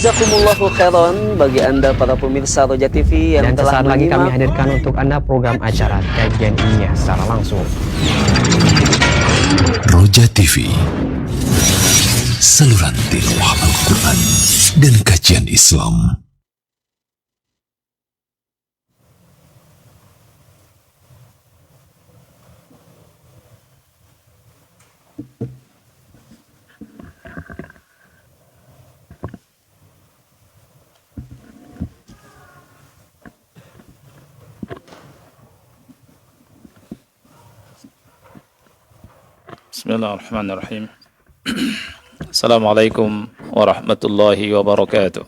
Jazakumullahu khairan bagi Anda para pemirsa Roja TV yang Dan telah sesaat lagi kami menyimak. hadirkan untuk Anda program acara kajian ilmiah secara langsung. Roja TV, saluran tilawah Al-Quran dan kajian Islam. Bismillahirrahmanirrahim. Assalamualaikum warahmatullahi wabarakatuh.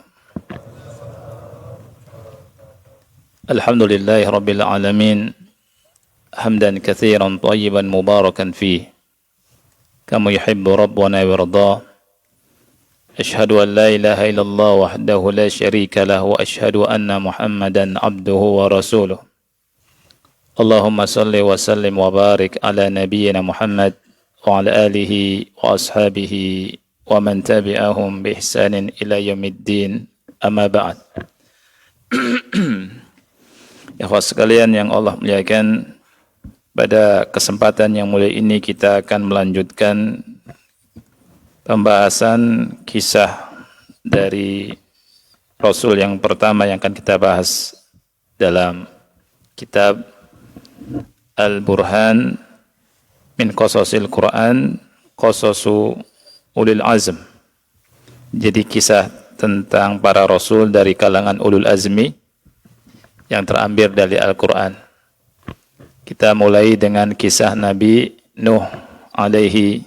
Alhamdulillahi rabbil alamin. Hamdan katsiran tayyiban mubarakan fih. Kama yuhibbu rabbuna wa yarda. Ashhadu an la ilaha illallah wahdahu la syarika lah wa ashhadu anna Muhammadan abduhu wa rasuluh. Allahumma salli wa sallim wa barik ala nabiyyina Muhammad wa ala alihi wa ashabihi wa man tabi'ahum bi ihsanin ila yaumiddin, amma ba'd. Ikhwah sekalian yang Allah muliakan, pada kesempatan yang mulia ini kita akan melanjutkan pembahasan kisah dari Rasul yang pertama yang akan kita bahas dalam kitab Al-Burhan min qasasil Quran, qasasu ulil azm. Jadi kisah tentang para rasul dari kalangan ulul azmi yang terambil dari Al-Quran. Kita mulai dengan kisah Nabi Nuh alaihi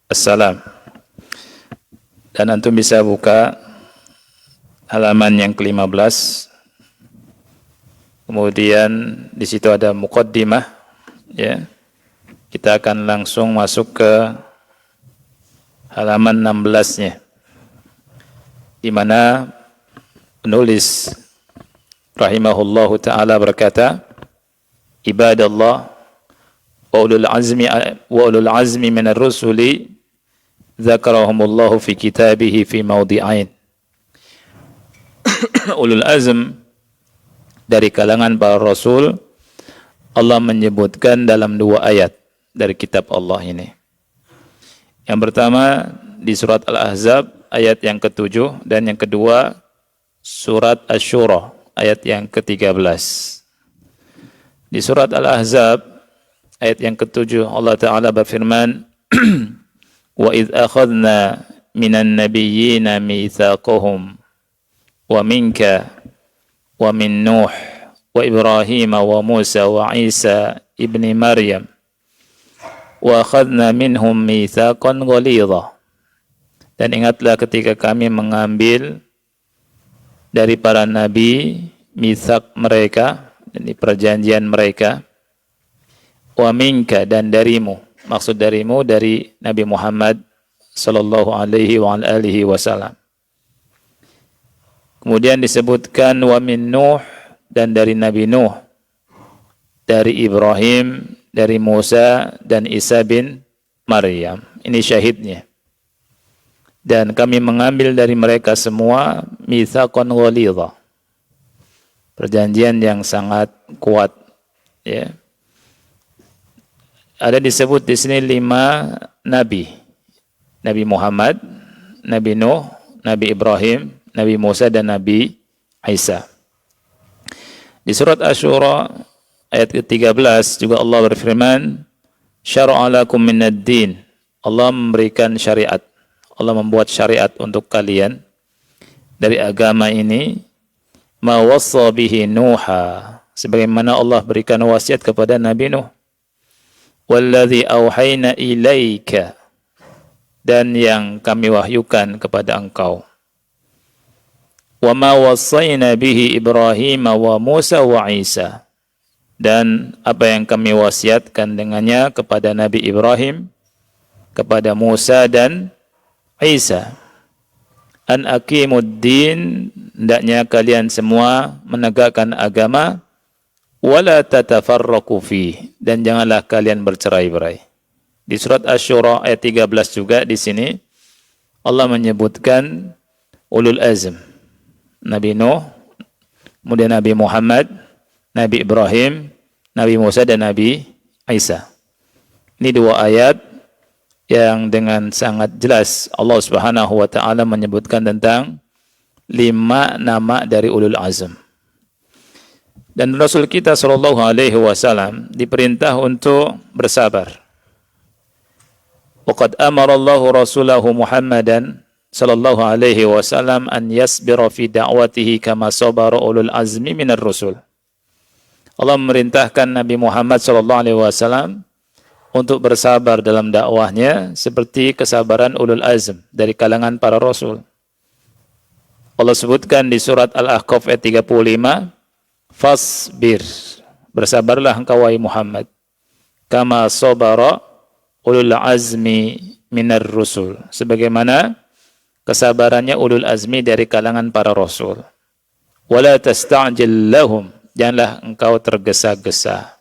assalam. Dan antum bisa buka halaman yang ke-15. Kemudian di situ ada muqaddimah, ya. Kita akan langsung masuk ke halaman 16-nya, di mana penulis rahimahullahu ta'ala berkata, ibadallah wa ulul azmi minar rusuli dzakarahumullahu fi kitabihi fi mawdi'ain. Ulul azm dari kalangan para rasul Allah menyebutkan dalam 2 ayat dari kitab Allah ini. Yang pertama di surat Al-Ahzab ayat yang ke-7, dan yang kedua surat Asy-Syura ayat yang ke-13. Di surat Al-Ahzab ayat yang ke-7 Allah Ta'ala berfirman, wa idh akhadna minan nabiyyina mitsaqahum wa minka wa min Nuh wa Ibrahim wa Musa wa Isa ibni Maryam wa akhadna minhum mitsaqan ghalidha. Dan ingatlah ketika kami mengambil dari para nabi mitsaq mereka, dari perjanjian mereka, wa minka, dan darimu, maksud darimu dari Nabi Muhammad sallallahu alaihi wa alihi wasallam. Kemudian disebutkan wa min Nuh, dan dari Nabi Nuh, dari Ibrahim, dari Musa, dan Isa bin Maryam. Ini syahidnya. Dan kami mengambil dari mereka semua mitsaqan ghalidha, perjanjian yang sangat kuat, ya. Ada disebut di sini 5 nabi. Nabi Muhammad, Nabi Nuh, Nabi Ibrahim, Nabi Musa, dan Nabi Isa. Di surat Asy-Syura ayat ke-13 juga Allah berfirman, syara'a lakum minad din. Allah memberikan syariat. Allah membuat syariat untuk kalian dari agama ini, ma wassa bihi Nuha, sebagaimana Allah berikan wasiat kepada Nabi Nuh, walladzi auhayna ilaika, dan yang kami wahyukan kepada engkau, wa ma wassayna bihi Ibrahim wa Musa wa Isa, dan apa yang kami wasiatkan dengannya kepada Nabi Ibrahim, kepada Musa dan Isa, an aqimuddin, hendaknya kalian semua menegakkan agama, wala tatafarraqu fi, dan janganlah kalian bercerai-berai. Di surat Asy-Syura ayat 13 juga di sini Allah menyebutkan ulul azm, Nabi Nuh, kemudian Nabi Muhammad, Nabi Ibrahim, Nabi Musa dan Nabi Isa. Ini dua ayat yang dengan sangat jelas Allah Subhanahu wa taala menyebutkan tentang 5 nama dari ulul azm. Dan Rasul kita sallallahu alaihi wasallam diperintah untuk bersabar. Waqad amara Allahu rasulahu Muhammadan sallallahu alaihi wasallam an yasbira fi da'watihi kama sabara ulul azmi minar rusul. Allah memerintahkan Nabi Muhammad sallallahu alaihi wasallam untuk bersabar dalam dakwahnya seperti kesabaran ulul azm dari kalangan para rasul. Allah sebutkan di surat Al-Ahqaf ayat 35, fasbir, bersabarlah engkau wahai Muhammad, kama sabara ulul azmi minar rusul, sebagaimana kesabarannya ulul azmi dari kalangan para rasul. Wala tasta'jil lahum, janganlah engkau tergesa-gesa.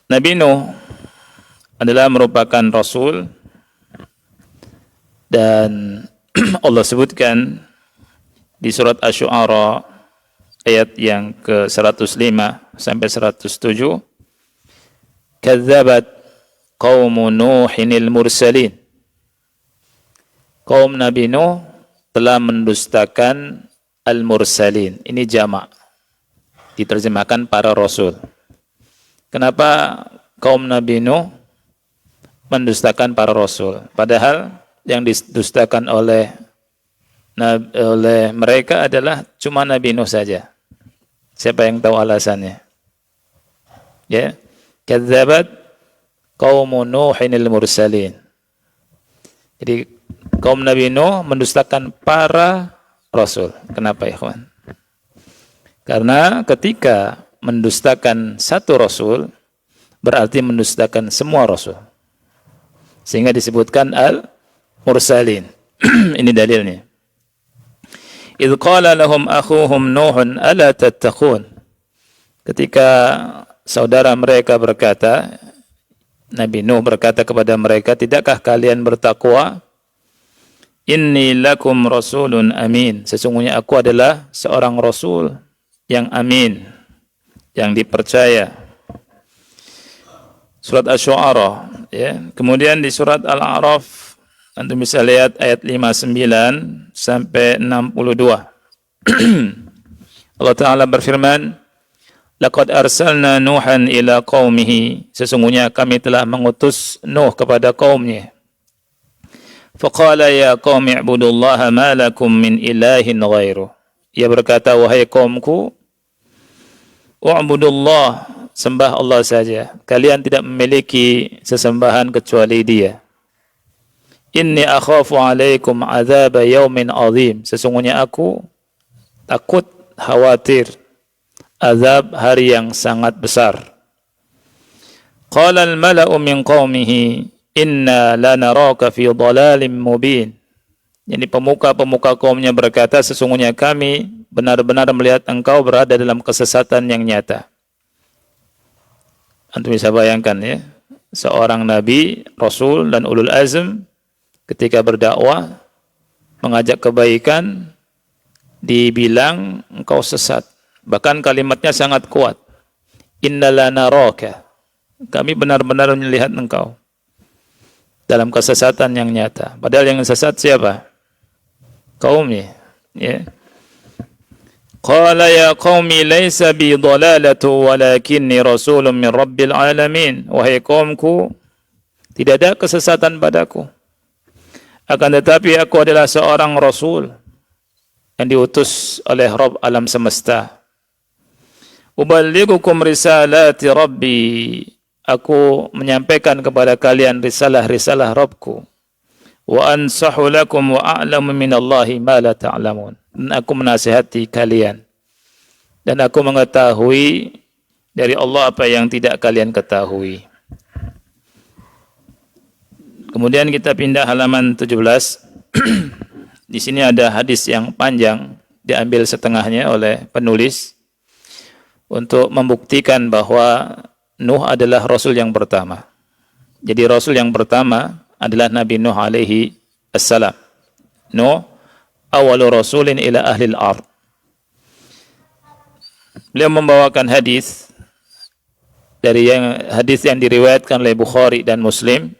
Nabi Nuh adalah merupakan rasul dan Allah sebutkan di surat Asy-Syu'ara ayat yang ke-105 sampai 107, kadzabat qaumu Nuhinil mursalin. Kaum Nabi Nuh telah mendustakan al-mursalin. Ini jamak. Diterjemahkan para rasul. Kenapa kaum Nabi Nuh mendustakan para rasul? Padahal yang didustakan oleh mereka adalah cuma Nabi Nuh saja. Siapa yang tahu alasannya? Ya, kadzabat qaumu Nuhinil mursalin. Jadi kaum Nabi Nuh mendustakan para rasul. Kenapa, ikhwan? Karena ketika mendustakan satu rasul berarti mendustakan semua rasul. Sehingga disebutkan al-mursalin. Ini dalilnya. Idh qala lahum akhuhum Nuhun ala tattaqun. Ketika saudara mereka berkata, Nabi Nuh berkata kepada mereka, tidakkah kalian bertakwa? Inni lakum rasulun amin. Sesungguhnya aku adalah seorang rasul yang amin, yang dipercaya. Surat Asy-Syu'ara, ya. Kemudian di surat Al-A'raf antum bisa lihat ayat 59 sampai 62. Allah Ta'ala berfirman, laqad arsalna Nuhan ila qaumihi. Sesungguhnya kami telah mengutus Nuh kepada kaumnya. Faqala ya qaumi ibudullaha ma lakum min ilahin ghairuh. Ia berkata, wahai kaumku, wa'budullah, sembah Allah saja. Kalian tidak memiliki sesembahan kecuali Dia. Inni akhafu alaikum azab yaumin azim. Sesungguhnya aku takut, khawatir azab hari yang sangat besar. Qala al-mala'u min qaumihi inna lanaraka fi dhalalin mubin. Jadi pemuka-pemuka kaumnya berkata, sesungguhnya kami benar-benar melihat engkau berada dalam kesesatan yang nyata. Antum bisa bayangkan ya, seorang nabi, rasul dan ulul azm ketika berdakwah mengajak kebaikan dibilang engkau sesat. Bahkan kalimatnya sangat kuat. Innala naraka. Kami benar-benar melihat engkau dalam kesesatan yang nyata. Padahal yang sesat siapa? Kaumnya. Ya. Qala ya qaumi laysa bi dhalalatu walakinni rasulun min rabbil alamin. Wahai kaumku, tidak ada kesesatan padaku. Akan tetapi aku adalah seorang rasul yang diutus oleh Rabb alam semesta. Uballighukum risalati rabbi. Aku menyampaikan kepada kalian risalah-risalah Rabbku. Wa ansahu lakum wa a'lamu minallahi ma la ta'lamun. Dan aku menasihati kalian. Dan aku mengetahui dari Allah apa yang tidak kalian ketahui. Kemudian kita pindah halaman 17. Di sini ada hadis yang panjang, diambil setengahnya oleh penulis untuk membuktikan bahwa Nuh adalah Rasul yang pertama. Jadi Rasul yang pertama adalah Nabi Nuh alaihi assalam. Nuh awalu rasulin ila ahli al-ard. Beliau membawakan hadis yang diriwayatkan oleh Bukhari dan Muslim.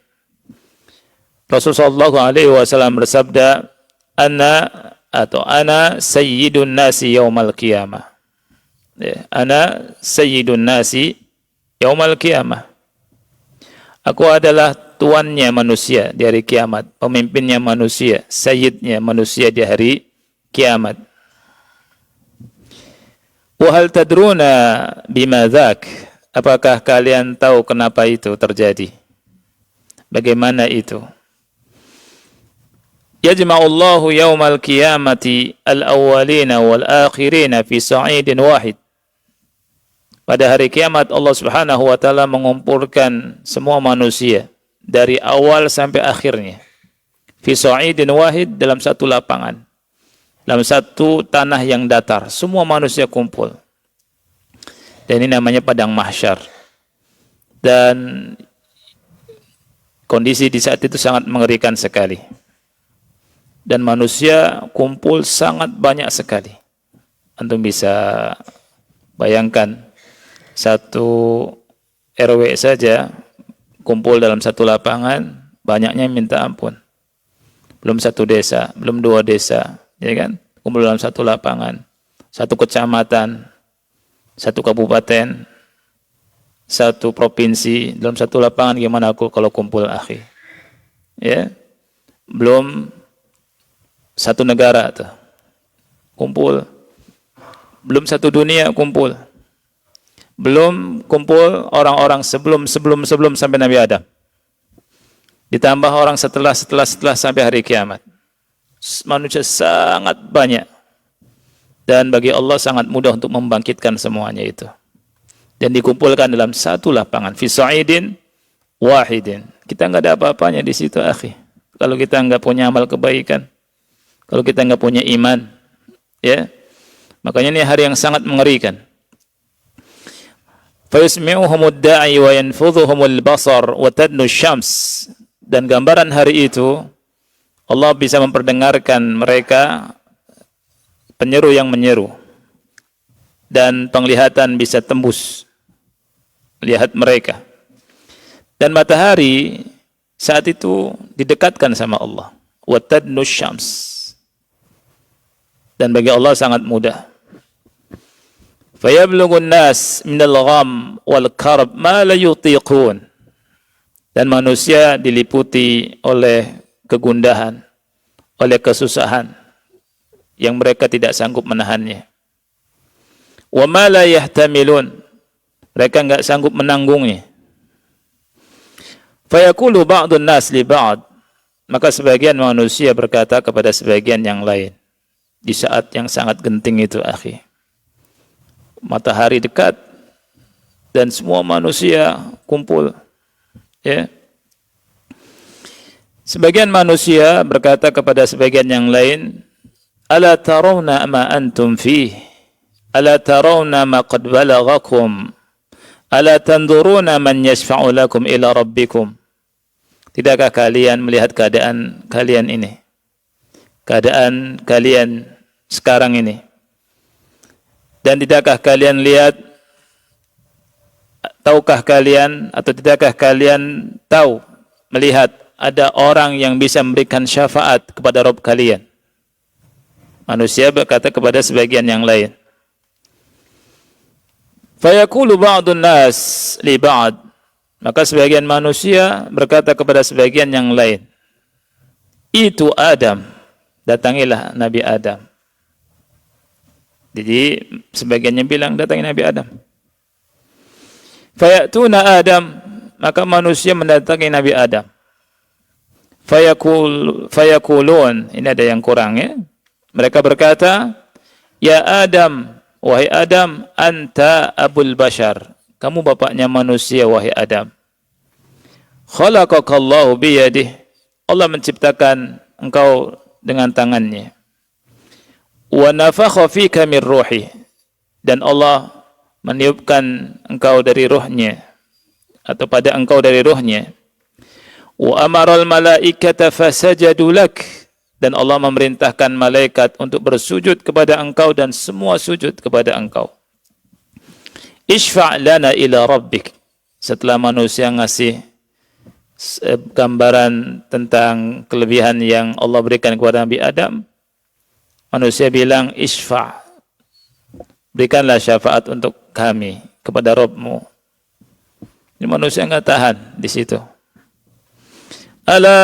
Rasulullah SAW bersabda, ana sayyidun nasi yaumal qiyamah. Ana sayyidun nasi yaumal qiyamah. Aku adalah tuannya manusia di hari kiamat, pemimpinnya manusia, sayyidnya manusia di hari kiamat. Wa hal tadruna bima dzak? Apakah kalian tahu kenapa itu terjadi? Bagaimana itu? Yajma'ullahu yawmal qiyamati al-awwalina wal-akhirina fi sa'idin wahid. Pada hari kiamat Allah Subhanahu wa taala mengumpulkan semua manusia dari awal sampai akhirnya. Fi sa'idin wahid, dalam satu lapangan. Dalam satu tanah yang datar, semua manusia kumpul. Dan ini namanya padang mahsyar. Dan kondisi di saat itu sangat mengerikan sekali. Dan manusia kumpul sangat banyak sekali. Antum bisa bayangkan, satu RW saja kumpul dalam satu lapangan, banyaknya minta ampun. Belum satu desa, belum dua desa, ya kan? Kumpul dalam satu lapangan, satu kecamatan, satu kabupaten, satu provinsi, dalam satu lapangan. Gimana aku kalau kumpul, akhi? Ya, belum satu negara tuh kumpul, belum satu dunia kumpul, belum kumpul orang-orang sebelum sampai Nabi Adam, ditambah orang setelah sampai hari kiamat. Manusia sangat banyak, dan bagi Allah sangat mudah untuk membangkitkan semuanya itu dan dikumpulkan dalam satu lapangan, fi sa'idin wahidin. Kita nggak ada apa-apanya di situ, akhi, kalau kita nggak punya amal kebaikan, kalau kita nggak punya iman, ya. Makanya ini hari yang sangat mengerikan. Fa yusmi'uhumud da'i wa yanfudhuhumul basar wa tadnu syams. Dan gambaran hari itu, Allah bisa memperdengarkan mereka, penyeru yang menyeru, dan penglihatan bisa tembus lihat mereka. Dan matahari saat itu didekatkan sama Allah. Wa tadnu syams. Dan bagi Allah sangat mudah. Fayablughu an-nas minal gham wal karb ma la yutiqun. Dan manusia diliputi oleh kegundahan, oleh kesusahan yang mereka tidak sanggup menahannya. Wa ma la yahtamilun. Mereka enggak sanggup menanggungnya. Fayaqulu ba'dun nas li ba'd. Maka sebagian manusia berkata kepada sebagian yang lain. Di saat yang sangat genting itu, akhi. Matahari dekat dan semua manusia kumpul. Ya. Sebagian manusia berkata kepada sebagian yang lain, "Ala tarawna ma antum fih? Ala tarawna ma qad balaghakum? Ala tanduruna man yashfa'u lakum ila rabbikum?" Tidakkah kalian melihat keadaan kalian ini? Keadaan kalian sekarang ini. Dan tidakkah kalian lihat, tahukah kalian atau tidakkah kalian tahu, melihat ada orang yang bisa memberikan syafaat kepada Rabb kalian? Manusia berkata kepada sebagian yang lain. Fayaqulu ba'dun nas li ba'd. Maka sebagian manusia berkata kepada sebagian yang lain, itu Adam, datangilah Nabi Adam. Jadi sebagiannya bilang datangi Nabi Adam. Fayatuna Adam, maka manusia mendatangi Nabi Adam. Fayakulun, ini ada yang kurang, ya. Mereka berkata, ya Adam, wahai Adam, anta abul bashar. Kamu bapaknya manusia, wahai Adam. Khalaqakallahu biyadih. Allah menciptakan engkau dengan tangannya. Wa nafakha fika min ruhi. Dan Allah meniupkan engkau dari ruhnya, atau pada engkau dari ruhnya. Wa amaral malaikata fasajadu lak. Dan Allah memerintahkan malaikat untuk bersujud kepada engkau dan semua sujud kepada engkau. Ishfa' lana ila rabbik. Setelah manusia ngasih gambaran tentang kelebihan yang Allah berikan kepada Nabi Adam, manusia bilang, Ishfa', berikanlah syafaat untuk kami kepada Rabbmu. Ini manusia nggak tahan di situ. Ala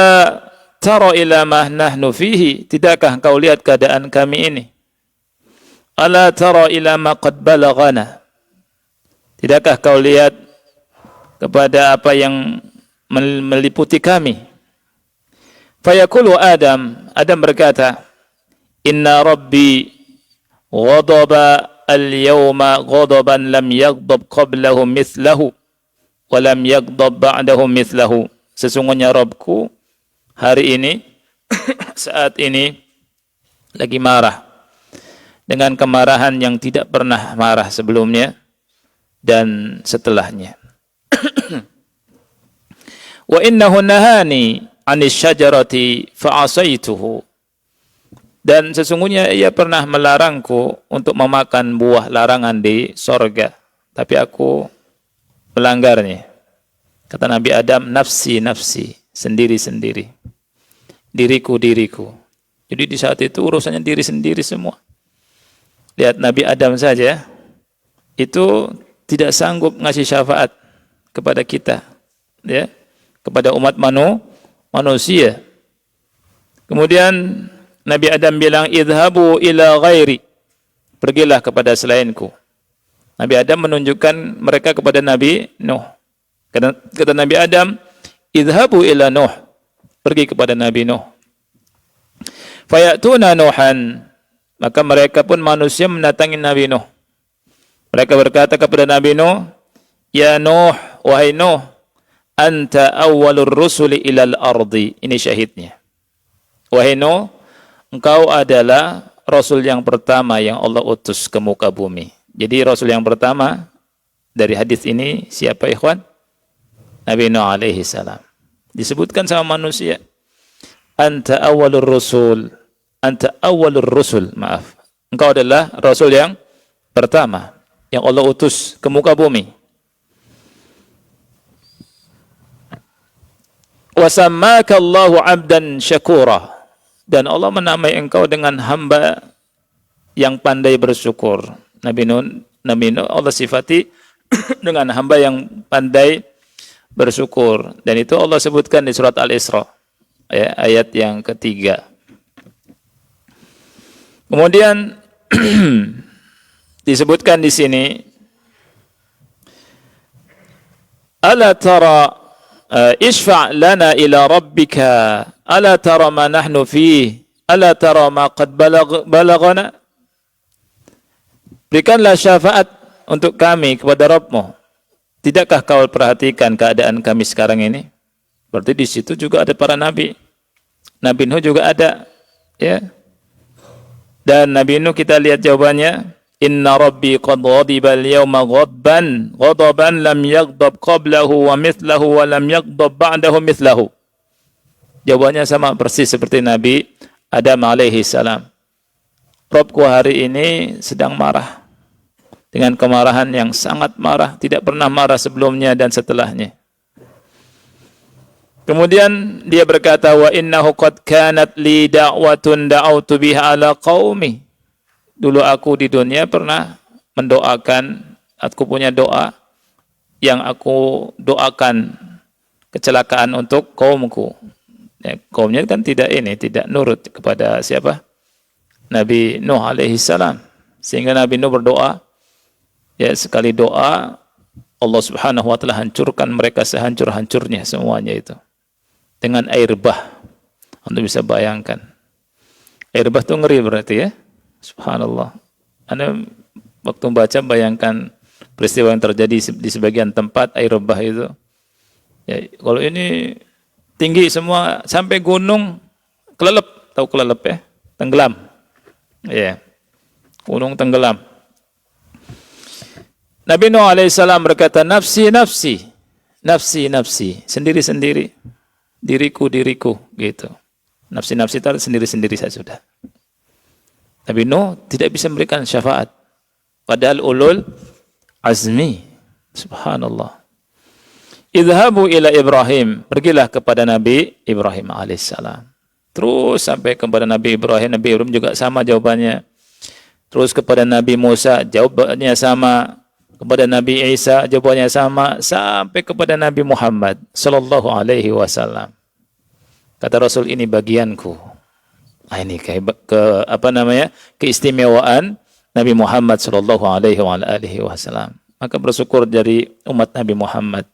tara ila ma nahnu fihi, tidakkah kau lihat keadaan kami ini? Ala tara ila ma qad balaghana, tidakkah kau lihat kepada apa yang meliputi kami? Fayaqulu Adam berkata, inna rabbi ghadaba al-yawma ghadaban lam yaghdab qablahu mithlahu wa lam yaghdab ba'dahu mithlahu. Sesungguhnya Rabbku hari ini, saat ini, lagi marah dengan kemarahan yang tidak pernah marah sebelumnya dan setelahnya. Wa innahu nahani 'anis syajarati fa'asaituhu. Dan sesungguhnya ia pernah melarangku untuk memakan buah larangan di sorga, tapi aku melanggarnya. Kata Nabi Adam, nafsi, nafsi, sendiri-sendiri. Diriku, diriku. Jadi di saat itu urusannya diri sendiri semua. Lihat Nabi Adam saja, itu tidak sanggup ngasih syafaat kepada kita, ya, kepada umat manusia. Kemudian Nabi Adam bilang, idhabu ila ghairi, pergilah kepada selainku. Nabi Adam menunjukkan mereka kepada Nabi Nuh. Kata Nabi Adam, idhabu ila Nuh, pergi kepada Nabi Nuh. Fayatuna Nuhan, maka mereka pun manusia mendatangi Nabi Nuh. Mereka berkata kepada Nabi Nuh, ya Nuh, wahai Nuh, anta awwalur rusuli ilal ardi. Ini syahidnya. Wahai Nuh, engkau adalah Rasul yang pertama yang Allah utus ke muka bumi. Jadi Rasul yang pertama dari hadis ini siapa ikhwan? Nabi Nuh alaihi salam. Disebutkan sama manusia, anta awwalur rusul, anta awwalur rusul, maaf. Engkau adalah Rasul yang pertama yang Allah utus ke muka bumi. Wa sammaka Allahu 'abdan syakura. Dan Allah menamai engkau dengan hamba yang pandai bersyukur. Nabi Nuh Allah sifati dengan hamba yang pandai bersyukur. Dan itu Allah sebutkan di surat Al-Isra, ya, ayat yang ketiga. Kemudian disebutkan di sini, ala tara ishfa' lana ila rabbika ala tara ma nahnu fihi ala tara ma qad balaghana. Berikanlah syafaat untuk kami kepada Rabbmu. Tidakkah kau perhatikan keadaan kami sekarang ini? Berarti di situ juga ada para nabi. Nabi Nuh juga ada, ya. Dan Nabi Nuh kita lihat jawabannya, inna rabbi qad ghadiba al-yawma ghadaban lam yaghdab qablahu wa mithlahu wa lam yaghdab ba'dahu mithlahu. Jawabannya sama persis seperti Nabi Adam alaihi salam. Rabbku hari ini sedang marah dengan kemarahan yang sangat marah, tidak pernah marah sebelumnya dan setelahnya. Kemudian dia berkata, wa innahu qad kanat li da'watun da'autu biha ala qaumi. Dulu aku di dunia pernah mendoakan, aku punya doa yang aku doakan kecelakaan untuk kaumku. Ya, kaumnya kan tidak nurut kepada siapa? Nabi Nuh alaihi salam. Sehingga Nabi Nuh berdoa, ya, sekali doa Allah Subhanahu wa taala hancurkan mereka sehancur-hancurnya semuanya itu dengan air bah. Anda bisa bayangkan. Air bah itu ngeri berarti, ya. Subhanallah. Anda waktu baca bayangkan peristiwa yang terjadi di sebagian tempat air bah itu. Ya, kalau ini tinggi semua sampai gunung kelelep, tahu kelelep ya? Tenggelam. Ya. Gunung tenggelam. Nabi Nuh alaihissalam berkata, nafsi, nafsi, nafsi, nafsi, sendiri-sendiri, diriku, diriku, gitu. Nafsi-nafsi itu sendiri-sendiri saja sudah. Nabi Nuh tidak bisa memberikan syafaat. Padahal ulul azmi. Subhanallah. Idhabu ila Ibrahim. Pergilah kepada Nabi Ibrahim alaihissalam. Terus sampai kepada Nabi Ibrahim. Nabi Ibrahim juga sama jawabannya. Terus kepada Nabi Musa, jawabannya sama. Kepada Nabi Isa, jawabannya sama. Sampai kepada Nabi Muhammad sallallahu alaihi wasallam. Kata Rasul, ini bagianku. Ini keistimewaan Nabi Muhammad sallallahu alaihi wasallam. Maka bersyukur dari umat Nabi Muhammad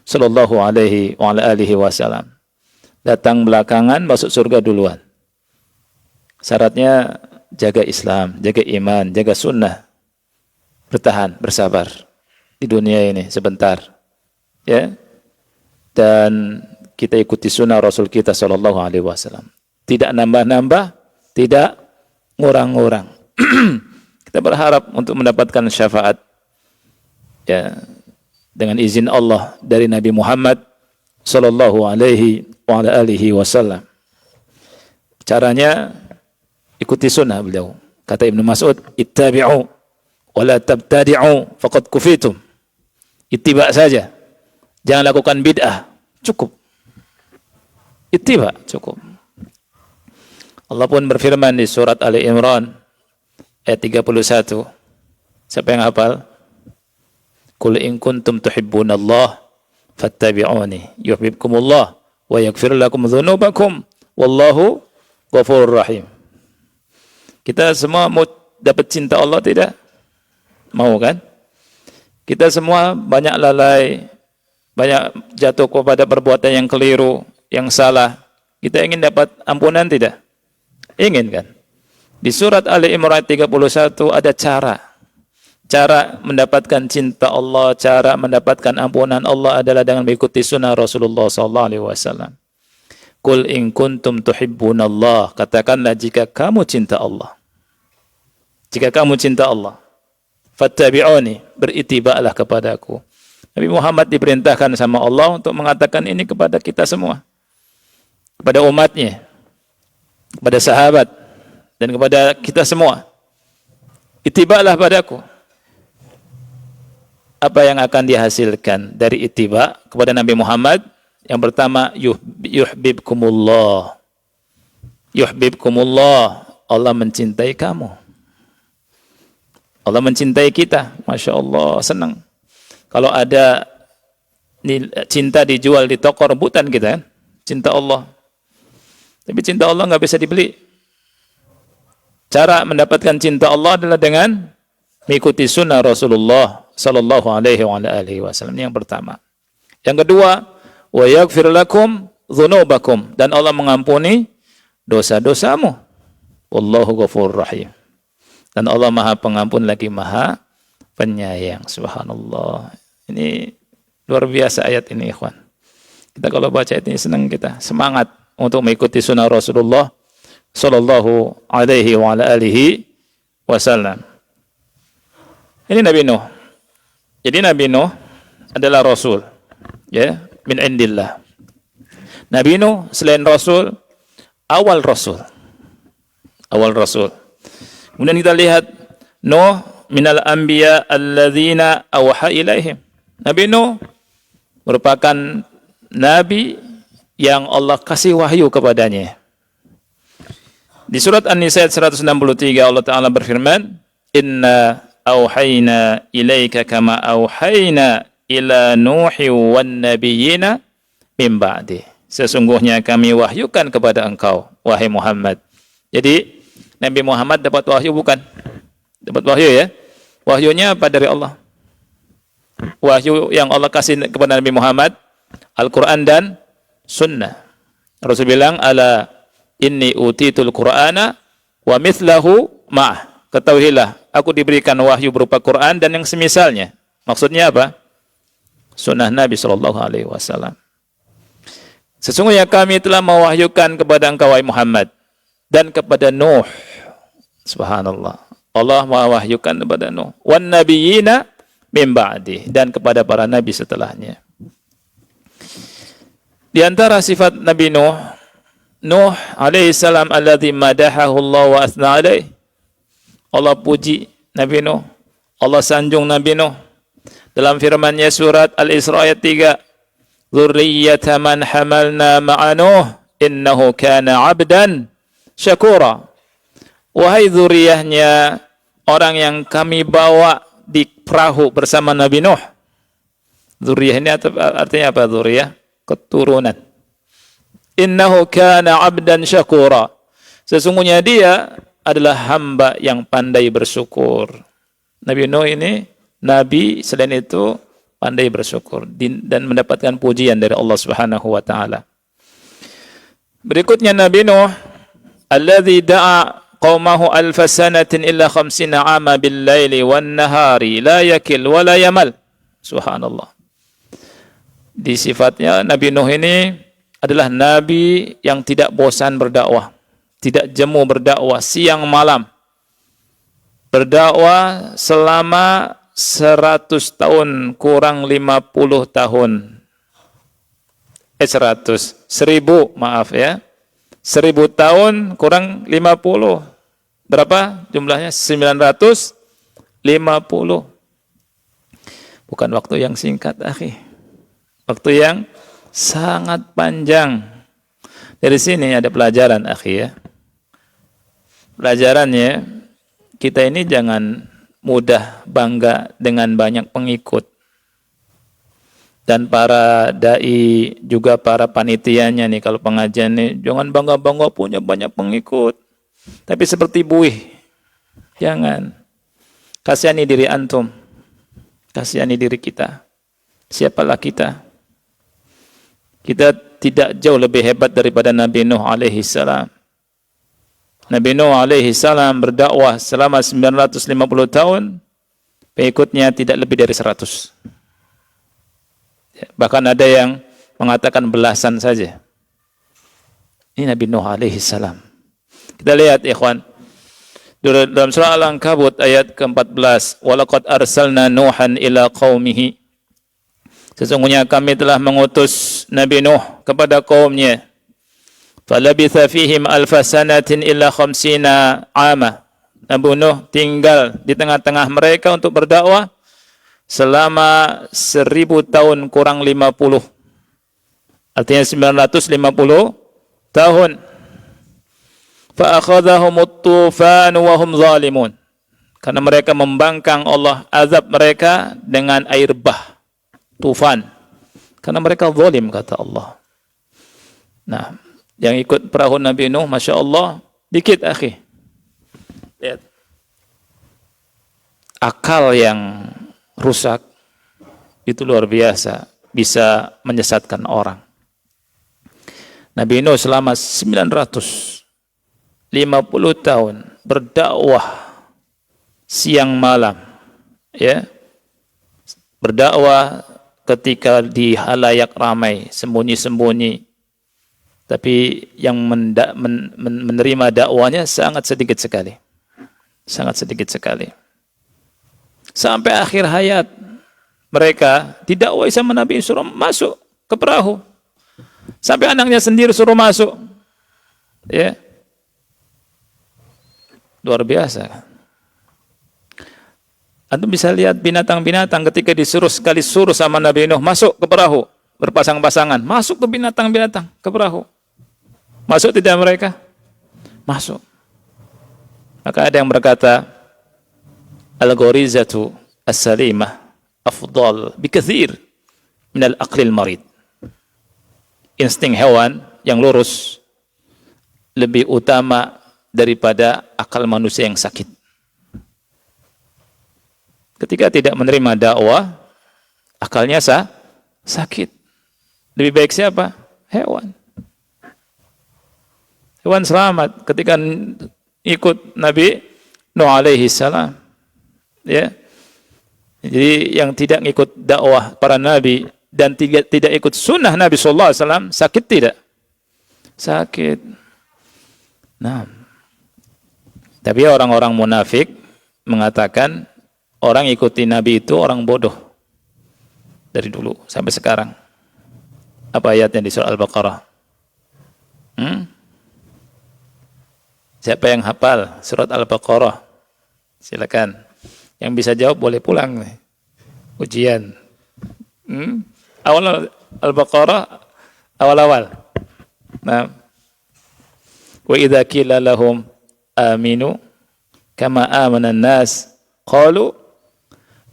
sallallahu alaihi wasallam. Datang belakangan, masuk surga duluan. Syaratnya jaga Islam, jaga iman, jaga sunnah. Bertahan, bersabar di dunia ini sebentar. Ya. Dan kita ikuti sunnah Rasul kita sallallahu alaihi wasallam. Tidak nambah-nambah, tidak ngurang-ngurang. Kita berharap untuk mendapatkan syafaat ya dengan izin Allah dari Nabi Muhammad sallallahu alaihi wasallam. Caranya ikuti sunnah beliau. Kata Ibnu Mas'ud, ittabi'u wa la tabtadi'u faqad kufitum. Ittiba saja. Jangan lakukan bid'ah. Cukup. Ittiba, cukup. Allah pun berfirman di surat Ali Imran ayat 31. Siapa yang hafal? Qul in kuntum tuhibbunallah fattabi'uni yuhibbukumullah wa yaghfir lakum dzunubakum wallahu ghafurur rahim. Kita semua mau dapat cinta Allah tidak? Mau kan? Kita semua banyak lalai, banyak jatuh kepada perbuatan yang keliru, yang salah. Kita ingin dapat ampunan tidak? Ingin kan? Di surat Ali Imran 31 ada cara mendapatkan cinta Allah, cara mendapatkan ampunan Allah adalah dengan mengikuti sunnah Rasulullah SAW. Qul in kuntum tuhibbunallah. Katakanlah jika kamu cinta Allah. Jika kamu cinta Allah. Fattabi'uni. Beritiba'lah kepadaku. Nabi Muhammad diperintahkan sama Allah untuk mengatakan ini kepada kita semua. Kepada umatnya. Kepada sahabat. Dan kepada kita semua. Itiba'lah padaku. Apa yang akan dihasilkan dari ittiba kepada Nabi Muhammad? Yang pertama, yuhibbukumullah. Yuhibbukumullah. Allah mencintai kamu. Allah mencintai kita. Masya Allah, senang. Kalau ada cinta dijual di toko rebutan kita, cinta Allah. Tapi cinta Allah nggak bisa dibeli. Cara mendapatkan cinta Allah adalah dengan mengikuti sunnah Rasulullah sallallahu alaihi wasallam. Yang pertama. Yang kedua, wa yaghfir lakum dzunubakum, dan Allah mengampuni dosa-dosamu. Wallahu ghafurur rahim. Dan Allah Maha Pengampun lagi Maha Penyayang. Subhanallah. Ini luar biasa ayat ini, ikhwan. Kita kalau baca ayat ini senang kita, semangat untuk mengikuti sunnah Rasulullah sallallahu alaihi wasallam. Ini Nabi Nuh. Jadi Nabi Nuh adalah Rasul, ya, min indillah. Nabi Nuh selain Rasul, awal Rasul. Awal Rasul. Kemudian kita lihat Nuh minal anbiya alladzina awha ilaihim. Nabi Nuh merupakan nabi yang Allah kasih wahyu kepadanya. Di surat An-Nisa 163 Allah Ta'ala berfirman, Inna awhayna ilaika kama awhayna ila nuhi wan nabiyina min ba'di. Sesungguhnya kami wahyukan kepada engkau, wahai Muhammad. Jadi Nabi Muhammad dapat wahyu bukan? Dapat wahyu ya? Wahyunya apa dari Allah? Wahyu yang Allah kasih kepada Nabi Muhammad, Al-Quran dan Sunnah. Rasul bilang, ala inni utitul Qur'ana wa mithlahu ma'ah. Ketahuilah, aku diberikan wahyu berupa Quran dan yang semisalnya. Maksudnya apa? Sunnah Nabi SAW. Sesungguhnya kami telah mewahyukan kepada engkau, wahai Muhammad, dan kepada Nuh. Subhanallah. Allah mewahyukan kepada Nuh. Wan nabiyina min ba'di, dan kepada para nabi setelahnya. Di antara sifat Nabi Nuh, Nuh alaihi salam alladzi madahahu Allah wa athna alaih. Allah puji Nabi Nuh. Allah sanjung Nabi Nuh. Dalam firman-Nya surat Al-Isra ayat 3, "Dzurriyyata man hamalna ma'a Nuh, innahu kana 'abdan syakura." Wahai zuriyahnya orang yang kami bawa di perahu bersama Nabi Nuh. Zuriyah ini artinya apa zuriyah? Keturunan. Innahu kana 'abdan syakura. Sesungguhnya dia adalah hamba yang pandai bersyukur. Nabi Nuh ini nabi, selain itu pandai bersyukur dan mendapatkan pujian dari Allah Subhanahu wa taala. Berikutnya Nabi Nuh, alladzi da'a qaumahu alf sanatin illa 50 'ama bil laili wan nahari la yakil wa la yamal. Subhanallah. Di sifatnya Nabi Nuh ini adalah nabi yang tidak bosan berdakwah, tidak jemu berdakwah siang malam. Berdakwah selama 100 tahun kurang 50 tahun. 1000 maaf ya. 1000 tahun kurang 50. Berapa jumlahnya? 950. Bukan waktu yang singkat, akhi. Waktu yang sangat panjang. Dari sini ada pelajaran, akhi ya. Pelajarannya, kita ini jangan mudah bangga dengan banyak pengikut. Dan para dai juga para panitianya nih kalau pengajian nih jangan bangga-bangga punya banyak pengikut. Tapi seperti buih. Jangan. Kasihani diri antum. Kasihani diri kita. Siapalah kita? Kita tidak jauh lebih hebat daripada Nabi Nuh alaihi salam. Nabi Nuh alaihi salam berdakwah selama 950 tahun, pengikutnya tidak lebih dari 100. Bahkan ada yang mengatakan belasan saja. Ini Nabi Nuh alaihi salam. Kita lihat ikhwan. Dalam surah Al-Ankabut ayat ke-14, "Walaqad arsalna Nuhan ila qaumihi." Sesungguhnya kami telah mengutus Nabi Nuh kepada kaumnya. Falabitha fihim alfa sanatin illa 50 'ama. Nabi Nuh tinggal di tengah-tengah mereka untuk berdakwah selama 1000 tahun kurang 50. Artinya 950 tahun. Fa akhadhahumut tufan wa hum zalimun. Karena mereka membangkang Allah azab mereka dengan air bah, tufan. Karena mereka zalim kata Allah. Nah, yang ikut perahu Nabi Nuh, Masya Allah, dikit akhi. Lihat. Akal yang rusak, itu luar biasa. Bisa menyesatkan orang. Nabi Nuh selama 950 tahun berdakwah siang malam. Ya. Berdakwah ketika di halayak ramai, sembunyi-sembunyi. Tapi yang menerima dakwanya sangat sedikit sekali. Sangat sedikit sekali. Sampai akhir hayat mereka didakwai sama Nabi suruh masuk ke perahu. Sampai anaknya sendiri suruh masuk. Ya. Luar biasa. Antum bisa lihat binatang-binatang ketika suruh sama Nabi Nuh masuk ke perahu, berpasang-pasangan, masuk ke binatang-binatang ke perahu. Masuk tidak mereka? Masuk. Maka ada yang berkata, al-ghorizatu as-salimah afdal bikathir minal aqlil marid. Insting hewan yang lurus lebih utama daripada akal manusia yang sakit. Ketika tidak menerima dakwah, akalnya sakit. Lebih baik siapa? Hewan. Hewan selamat ketika ikut Nabi Nuh alaihi salam. Ya. Jadi yang tidak ikut dakwah para nabi dan tidak ikut sunnah Nabi sallallahu alaihi wasallam sakit tidak? Sakit. Nah. Tapi orang-orang munafik mengatakan orang ikuti Nabi itu orang bodoh. Dari dulu sampai sekarang. Apa ayatnya di surah Al-Baqarah? Siapa yang hafal surat Al-Baqarah? Silakan. Yang bisa jawab boleh pulang nih. Ujian. Awal Al-Baqarah awal-awal. Nah. Wa idza qila lahum aminu kama amana an-nas qalu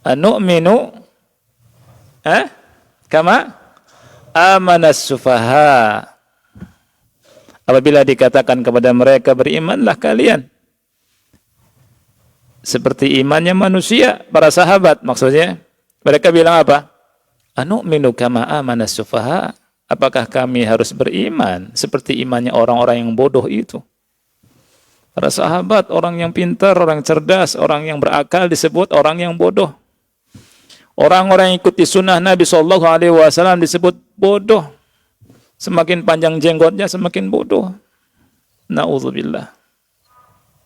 anu'minu kama amana as-sufaha. Apabila dikatakan kepada mereka berimanlah kalian seperti imannya manusia, para sahabat maksudnya. Mereka bilang apa? Anu'minu kama amana as-sufaha. Apakah kami harus beriman seperti imannya orang-orang yang bodoh itu? Para sahabat, orang yang pintar, orang cerdas, orang yang berakal disebut orang yang bodoh. Orang-orang yang ikuti sunnah Nabi SAW disebut bodoh. Semakin panjang jenggotnya, semakin bodoh. Na'udzubillah.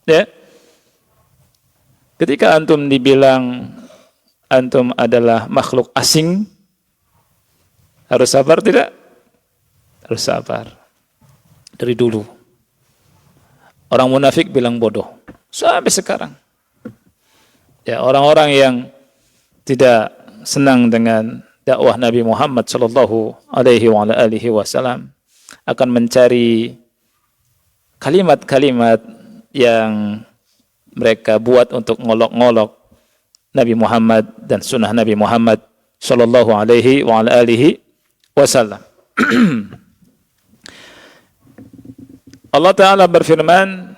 Ya. Ketika antum dibilang antum adalah makhluk asing, harus sabar tidak? Harus sabar. Dari dulu. Orang munafik bilang bodoh. Sampai sekarang. Ya, orang-orang yang tidak senang dengan dakwah Nabi Muhammad sallallahu alaihi wasallam akan mencari kalimat-kalimat yang mereka buat untuk ngolok-ngolok Nabi Muhammad dan sunnah Nabi Muhammad sallallahu alaihi wasallam. Allah Ta'ala berfirman,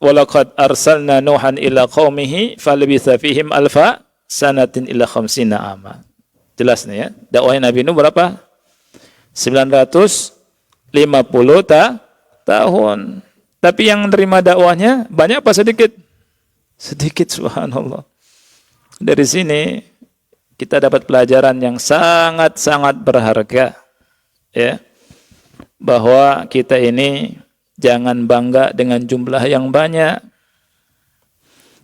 وَلَقَدْ أَرْسَلْنَا نُوحًا إِلَى قَوْمِهِ فَلَبِثَ فِيهِمْ أَلْفَ سَنَةٍ إِلَى 50 عَامًا. Jelas nih ya. Dakwah Nabi Nuh berapa? 950 tahun. Tapi yang menerima dakwahnya banyak apa sedikit? Sedikit, subhanallah. Dari sini kita dapat pelajaran yang sangat-sangat berharga. Ya. Bahwa kita ini jangan bangga dengan jumlah yang banyak.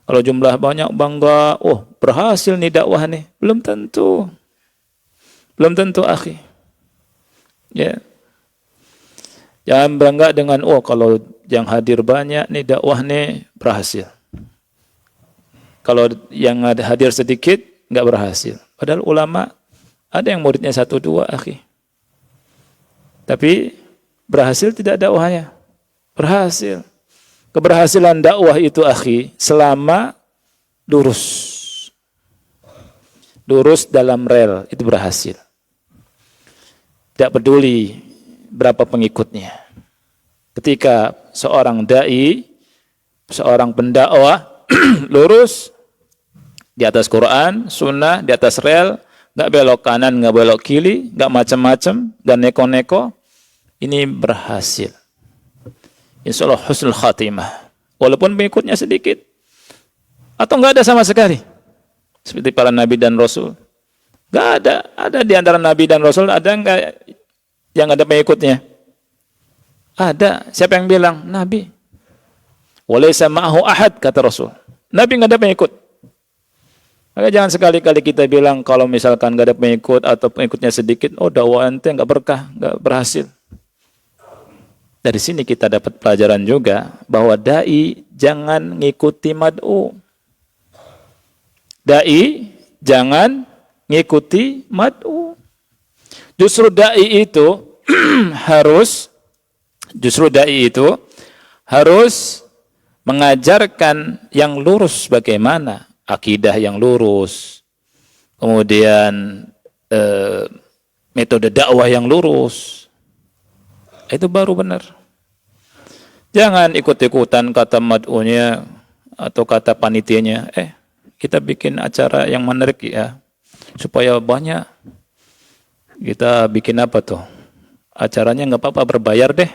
Kalau jumlah banyak bangga, oh berhasil nih dakwah nih. Belum tentu. Belum tentu, akhi. Ya. Jangan bangga dengan, oh kalau yang hadir banyak nih dakwah nih berhasil. Kalau yang hadir sedikit, nggak berhasil. Padahal ulama, ada yang muridnya 1, 2, akhi. Tapi berhasil tidak dakwahnya? Berhasil. Keberhasilan dakwah itu, akhi, selama lurus. Lurus dalam rel, itu berhasil. Tidak peduli berapa pengikutnya. Ketika seorang dai, seorang pendakwah lurus di atas Quran, sunnah, di atas rel, nggak belok kanan, nggak belok kiri, nggak macam-macam, nggak neko-neko, ini berhasil. Insya Allah husnul khatimah. Walaupun pengikutnya sedikit. Atau nggak ada sama sekali. Seperti para nabi dan rasul. Nggak ada. Ada di antara nabi dan rasul, ada nggak yang ada pengikutnya? Ada. Siapa yang bilang? Nabi. Walaysa ma'ahu ahad, kata Rasul. Nabi nggak ada pengikut. Maka jangan sekali-kali kita bilang kalau misalkan nggak ada pengikut atau pengikutnya sedikit, oh dakwah ente nggak berkah, nggak berhasil. Dari sini kita dapat pelajaran juga bahwa dai jangan ngikuti mad'u. Dai jangan ngikuti mad'u. Justru dai itu harus mengajarkan yang lurus, bagaimana akidah yang lurus. Kemudian metode dakwah yang lurus. Itu baru benar. Jangan ikut-ikutan kata mad'unya atau kata panitianya. Kita bikin acara yang menarik ya, supaya banyak. Kita bikin apa tuh? Acaranya nggak apa-apa, berbayar deh.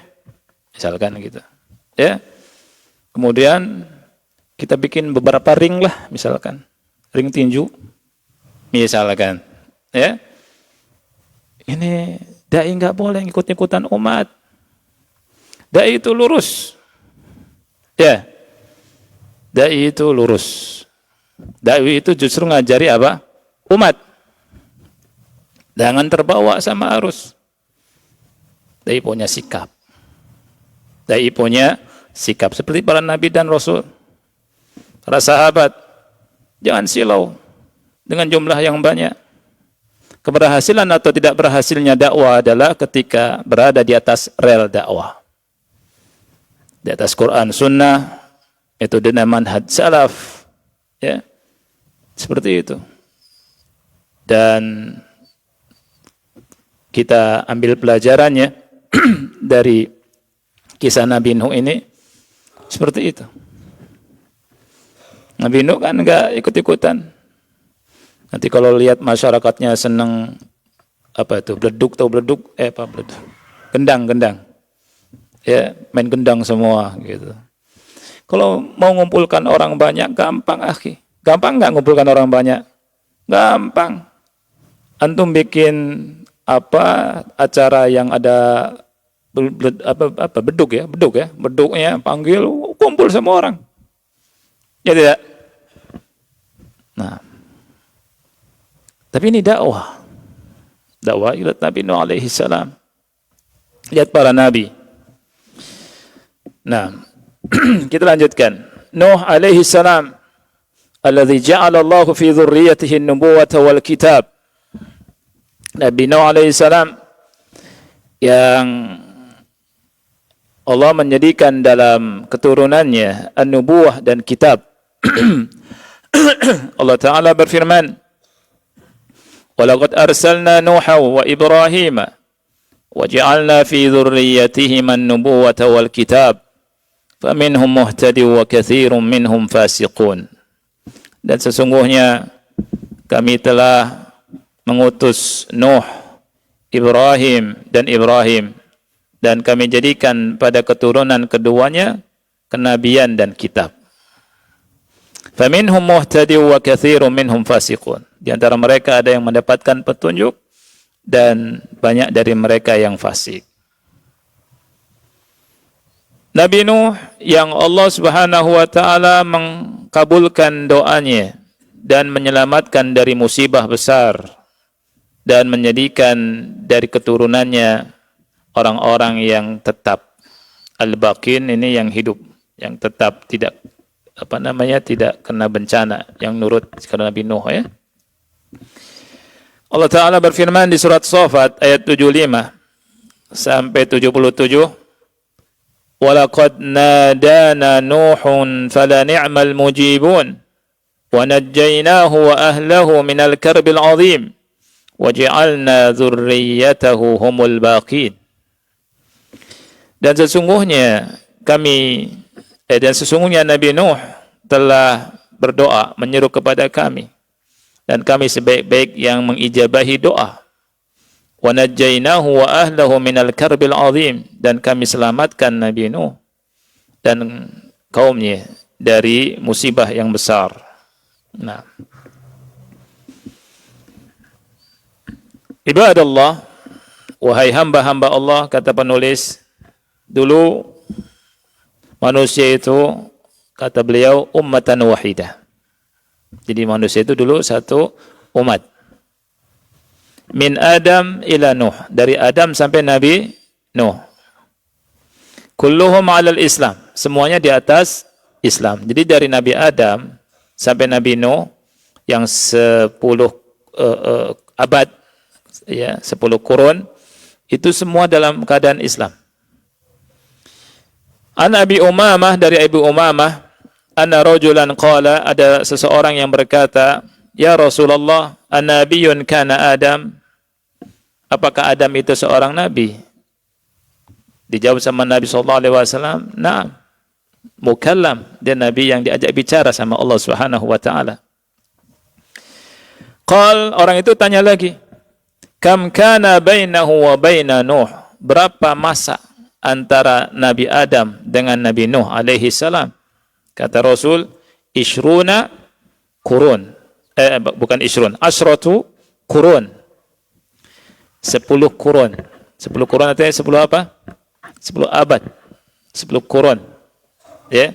Misalkan gitu. Ya. Kemudian kita bikin beberapa ring lah, misalkan. Ring tinju. Misalkan. Ya. Ini dai nggak boleh ikut-ikutan umat. Dai itu lurus. Ya. Dai itu lurus. Dai itu justru ngajari apa? Umat. Jangan terbawa sama arus. Dai punya sikap. Dai punya sikap seperti para nabi dan rasul. Para sahabat, jangan silau dengan jumlah yang banyak. Keberhasilan atau tidak berhasilnya dakwah adalah ketika berada di atas rel dakwah. Di atas Quran, Sunnah, itu dengan manhaj salaf. Ya, seperti itu. Dan kita ambil pelajarannya dari kisah Nabi Nuh ini seperti itu. Nabi Nuh kan enggak ikut-ikutan. Nanti kalau lihat masyarakatnya senang apa itu beleduk, gendang. Ya, main gendang semua gitu. Kalau mau ngumpulkan orang banyak gampang, akhi. Gampang enggak ngumpulkan orang banyak? Gampang. Antum bikin acara yang ada beduknya panggil, kumpul semua orang. Ya tidak? Nah, tapi ini dakwah ila Nabi Nuh alaihi salam. Lihat para nabi. Nah, kita lanjutkan. Nuh alaihi salam, alladzi ja'ala Allahu fi dzurriyyatihi an-nubuwwata wal kitab. Nabi Nuh alaihi salam yang Allah menjadikan dalam keturunannya an-nubuwah dan kitab. Allah Ta'ala berfirman, وَلَقَدْ أَرْسَلْنَا نُوحًا وَإِبْرَاهِيمَ وَجَعَلْنَا فِي ذُرِّيَّتِهِمَا النُّبُوَّةَ وَالْكِتَابَ فَمِنْهُمْ مُهْتَدٍ وَكَثِيرٌ مِنْهُمْ فَاسِقُونَ. Dan sesungguhnya kami telah mengutus Nuh, Ibrahim, dan kami jadikan pada keturunan keduanya kenabian dan kitab. Faminhum muhtadin wa katsirun minhum fasiqun. Di antara mereka ada yang mendapatkan petunjuk dan banyak dari mereka yang fasik. Nabi Nuh yang Allah Subhanahu wa taala mengkabulkan doanya dan menyelamatkan dari musibah besar dan menjadikan dari keturunannya orang-orang yang tetap al-baqin, ini yang hidup, yang tetap tidak tidak kena bencana, yang nurut kepada Nabi Nuh ya. Allah Ta'ala berfirman di surat Shafat ayat 75 sampai 77, وَلَقَدْ نَادَانَا نُوحٌ فَلَنِعْمَ الْمُجِيبُونَ وَنَجَّيْنَاهُ وَأَهْلَهُ مِنَ الْكَرْبِ الْعَظِيمِ وَجَعَلْنَا ذُرِّيَّتَهُ هُمُ الْبَاقِينَ. Dan sesungguhnya Nabi Nuh telah berdoa, menyeru kepada kami, dan kami sebaik-baik yang mengijabahi doa. Wa najjaynahu wa ahlahu minal karbil azim, dan kami selamatkan Nabi Nuh dan kaumnya dari musibah yang besar. Nah, ibadallah, wahai hamba-hamba Allah, kata penulis, dulu manusia itu, kata beliau, ummatan wahidah. Jadi manusia itu dulu satu umat. Min Adam ila Nuh, dari Adam sampai Nabi Nuh. Kulluhum 'alal Islam, semuanya di atas Islam. Jadi dari Nabi Adam sampai Nabi Nuh yang 10 abad ya, 10 kurun, itu semua dalam keadaan Islam. An Abi Umamah, dari Ibu Umamah, anna rajulan qala, ada seseorang yang berkata, ya Rasulullah, an-nabiyyun kana Adam, apakah Adam itu seorang nabi? Dijawab sama Nabi SAW, na'am, mukallam, dia nabi yang diajak bicara sama Allah Subhanahu wa taala. Qal, orang itu tanya lagi, kam kana bainahu wa baina Nuh, berapa masa antara Nabi Adam dengan Nabi Nuh alaihi salam? Kata Rasul, ishruna kurun. Bukan ishrun, asyratu kurun. 10 kurun. 10 kurun artinya 10 apa? 10 abad. 10 kurun. Ya.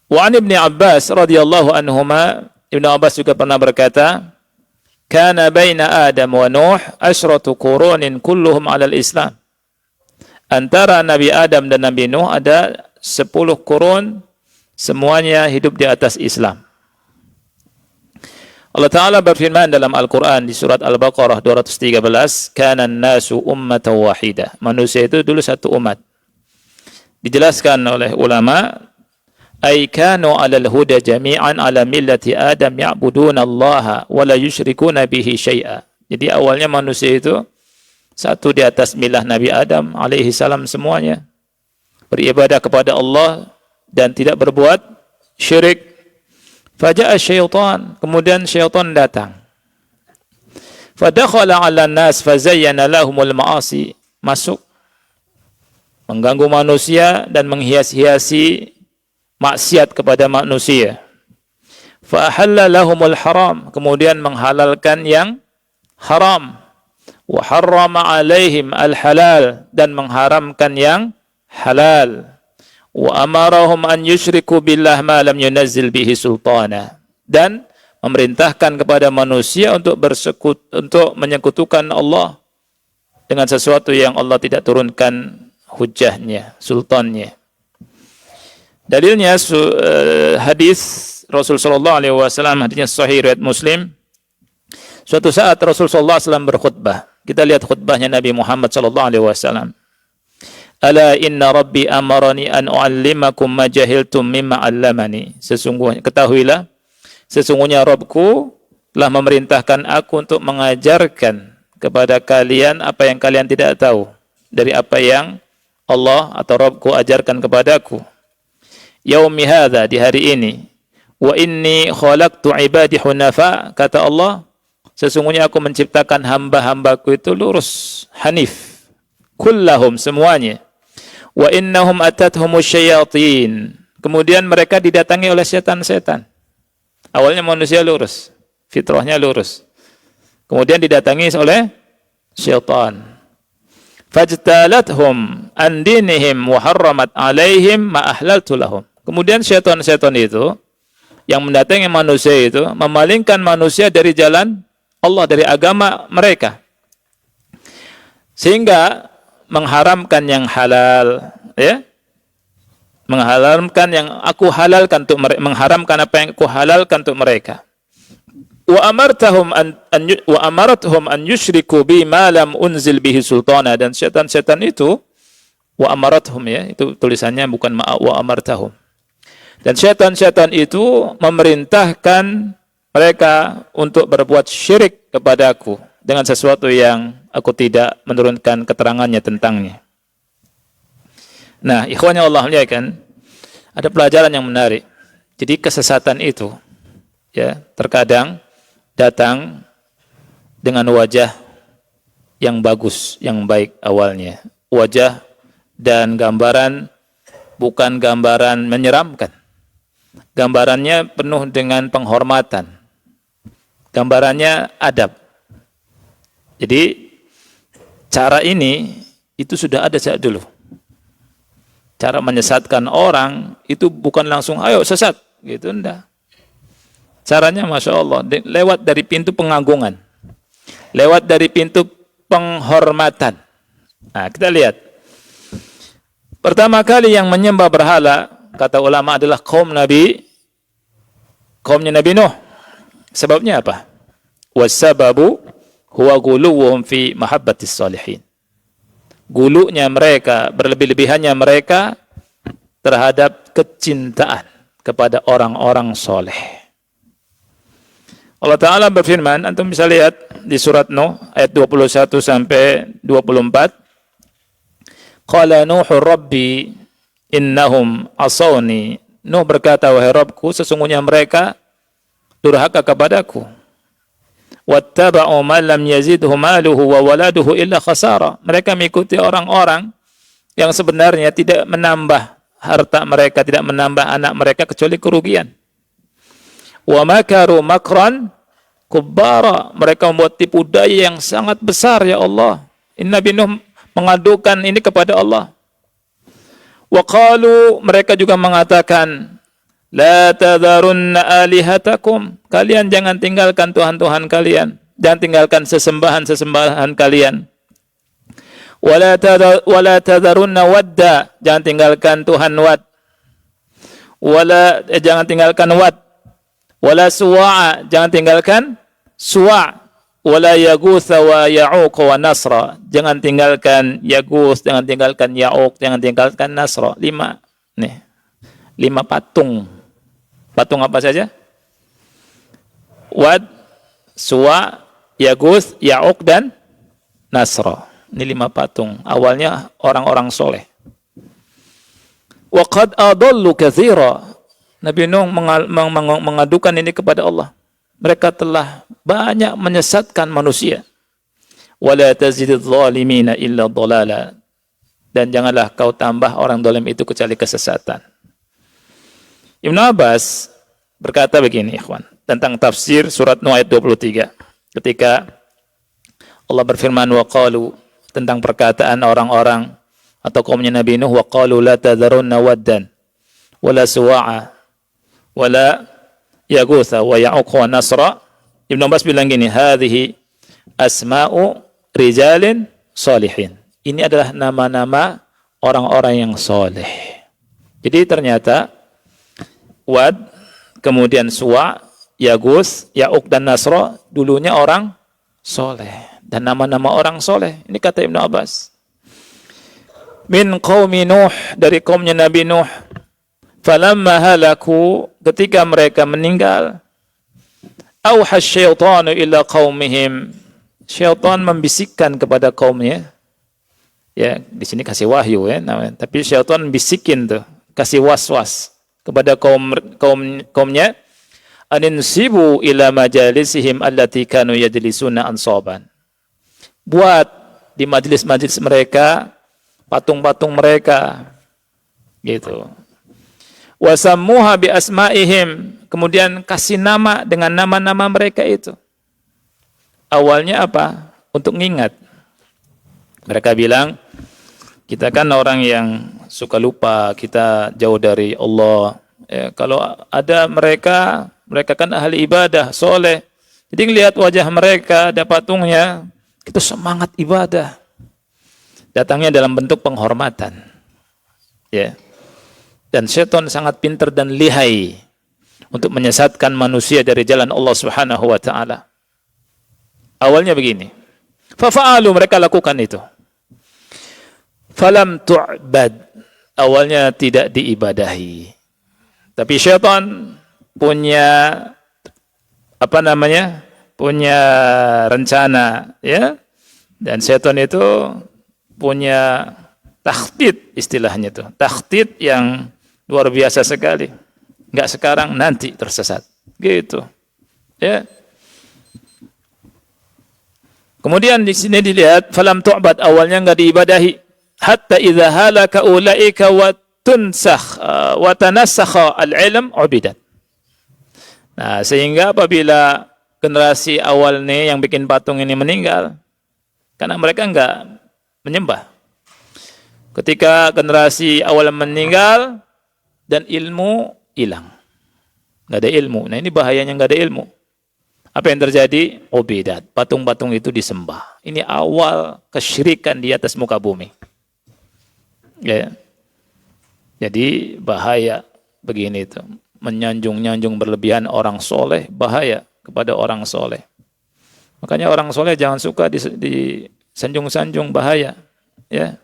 Wa an Ibnu Abbas radhiyallahu anhuma, Ibnu Abbas juga pernah berkata, kana baina Adam wa Nuh asyratu qurunin kulluhum 'alal Islam. Antara Nabi Adam dan Nabi Nuh ada 10 kurun semuanya hidup di atas Islam. Allah Ta'ala berfirman dalam Al-Quran di surat Al-Baqarah 213, Kana nasu ummatan wahidah. Manusia itu dulu satu umat. Dijelaskan oleh ulama, ay kanu alal huda jami'an ala millati Adam ya'buduna Allah wa la yusyrikuna bihi syai'a. Jadi awalnya manusia itu satu di atas milah Nabi Adam alaihi salam semuanya. Beribadah kepada Allah dan tidak berbuat syirik. Faja'a syaitan, kemudian syaitan datang. Fadakhala 'ala an-nas fazayyana lahumul ma'asi, masuk mengganggu manusia dan menghias-hiasi maksiat kepada manusia. Fa ahalla lahumul haram, kemudian menghalalkan yang haram. Wa harrama 'alaihim al-halal, dan mengharamkan yang halal. Wa amarahum an yusyriku billah ma lam yunazzil bihi sultana, dan memerintahkan kepada manusia untuk menyekutukan Allah dengan sesuatu yang Allah tidak turunkan hujahnya, sultannya. Dalilnya hadis Rasul sallallahu alaihi wasallam, hadisnya sahih riwayat Muslim. Suatu saat Rasul sallallahu alaihi wasallam berkhutbah. Kita lihat khutbahnya Nabi Muhammad sallallahu alaihi wasallam. Ala inna rabbi amarani an u'allimakum ma jahiltum mimma 'allamani. Sesungguhnya, ketahuilah, sesungguhnya Rabbku telah memerintahkan aku untuk mengajarkan kepada kalian apa yang kalian tidak tahu dari apa yang Allah atau Rabbku ajarkan kepadaku. Yaumi hadza, di hari ini. Wa inni khalaqtu ibadi hunafa, kata Allah, sesungguhnya aku menciptakan hamba-hambaku itu lurus, hanif, kullahum, semuanya. Wa innahum atathumus syayatin, kemudian mereka didatangi oleh setan-setan. Awalnya manusia lurus, fitrahnya lurus, kemudian didatangi oleh syaitan. Fajtalathum an dinihim wa harramat alaihim ma ahlaltu lahum. Kemudian syaitan-syaitan itu yang mendatangi manusia itu memalingkan manusia dari jalan Allah, dari agama mereka, sehingga mengharamkan yang halal, ya, mengharamkan yang aku halalkan untuk mereka, mengharamkan apa yang aku halalkan untuk mereka. Wa amaratuhum an yusyriku bi ma lam unzil bihi sultana, dan setan-setan itu wa amaratuhum, ya, itu tulisannya bukan wa amartahum. Dan setan-setan itu memerintahkan mereka untuk berbuat syirik kepadaku dengan sesuatu yang aku tidak menurunkan keterangannya tentangnya. Nah, ikhwanya Allah muliakan, ada pelajaran yang menarik. Jadi kesesatan itu, ya, terkadang datang dengan wajah yang bagus, yang baik awalnya. Wajah dan gambaran bukan gambaran menyeramkan. Gambarannya penuh dengan penghormatan. Gambarannya adab. Jadi cara ini itu sudah ada sejak dulu. Cara menyesatkan orang itu bukan langsung ayo sesat, gitu, enggak. Caranya Masya Allah, lewat dari pintu pengagungan, lewat dari pintu penghormatan. Nah, kita lihat. Pertama kali yang menyembah berhala, kata ulama, adalah kaumnya Nabi Nuh. Sebabnya apa? Wassababu huwa guluwuhum fi mahabbatis salihin. Gulunya mereka, berlebih-lebihannya mereka terhadap kecintaan kepada orang-orang soleh. Allah Ta'ala berfirman, antum bisa lihat di surat Nuh ayat 21 sampai 24. Qala Nuhu Rabbi innahum asawni. Nuh berkata, wahai Rabbku, sesungguhnya mereka durhaka kepadaku. Wattaba'u man lam yazidhu maluhu wa waladuhu illa khasara. Mereka mengikuti orang-orang yang sebenarnya tidak menambah harta mereka, tidak menambah anak mereka kecuali kerugian. Wa makaru makran kubbara. Mereka membuat tipu daya yang sangat besar, ya Allah. Nabi Nuh mengadukan ini kepada Allah. Wa qalu, mereka juga mengatakan, la tadharunna alihatakum. Kalian jangan tinggalkan Tuhan-Tuhan kalian. Jangan tinggalkan sesembahan-sesembahan kalian. Wala tadharunna wadda. Jangan tinggalkan Tuhan Wad. jangan tinggalkan wad, wala suwa'a, jangan tinggalkan suwa', wala yagutha wa ya'uq wa nasra, jangan tinggalkan yaguth, jangan tinggalkan ya'uq, jangan tinggalkan nasra. 5 nih, 5 patung. Patung apa saja? Wad, suwa', yaguth, ya'uq dan nasra. Ini 5 patung. Awalnya orang-orang soleh. Wa qad adallu katsira. Nabi Nuh mengadukan ini kepada Allah. Mereka telah banyak menyesatkan manusia. Wala tazididz zalimina illa dhalala. Dan janganlah kau tambah orang zalim itu kecuali kesesatan. Ibnu Abbas berkata begini, ikhwan, tentang tafsir surat Nuh ayat 23. Ketika Allah berfirman wa qalu, tentang perkataan orang-orang atau kaumnya Nabi Nuh, wa qalu la tadharunna waddan wala suwa'a wala yagutha wa ya'uq wa nasra. Ibnu Abbas bilang gini, hadhihi asma'u rijalin salihin. Ini adalah nama-nama orang-orang yang soleh. Jadi ternyata Wad, kemudian Suwa, Yaguth, Ya'uq dan Nasra dulunya orang soleh. Dan nama-nama orang soleh. Ini kata Ibnu Abbas. Min qaumi Nuh, dari kaumnya Nabi Nuh. Falamma halaku, ketika mereka meninggal, auha syaitanu ila qaumihim, syaitan membisikkan kepada kaumnya. Ya, di sini kasih wahyu ya namanya. Tapi syaitan bisikin tuh, kasih was-was kepada kaumnya, aninsibu ila majalisihim allati kanu yajlisuna ansaban. Buat di majlis-majlis mereka patung-patung mereka gitu. Wasammuha bi asma'ihim, kemudian kasih nama dengan nama-nama mereka itu. Awalnya apa? Untuk ngingat. Mereka bilang, kita kan orang yang suka lupa, kita jauh dari Allah. Ya, kalau ada mereka kan ahli ibadah, soleh. Jadi ngelihat wajah mereka, ada patungnya, kita semangat ibadah. Datangnya dalam bentuk penghormatan. Ya. Dan syaitan sangat pintar dan lihai untuk menyesatkan manusia dari jalan Allah Subhanahu wa taala. Awalnya begini. Fafa'alu, mereka lakukan itu. Falam tu'bad, awalnya tidak diibadahi. Tapi syaitan punya punya rencana, ya. Dan syaitan itu punya takhtid, istilahnya itu. Takhtid yang luar biasa sekali. Enggak sekarang, nanti tersesat. Gitu. Ya. Kemudian di sini dilihat falam tu'bad, awalnya enggak diibadahi. Hatta idza halaka ulaika wa tunsakh wa tanassakha al-ilm ubidat. Nah, sehingga apabila generasi awal nih yang bikin patung ini meninggal, karena mereka enggak menyembah. Ketika generasi awal meninggal dan ilmu hilang. Nggak ada ilmu. Nah ini bahayanya nggak ada ilmu. Apa yang terjadi? Ubidat. Patung-patung itu disembah. Ini awal kesyirikan di atas muka bumi. Ya. Jadi bahaya begini itu. Menyanjung-nyanjung berlebihan orang soleh, bahaya kepada orang soleh. Makanya orang soleh jangan suka disanjung-sanjung, bahaya. Ya.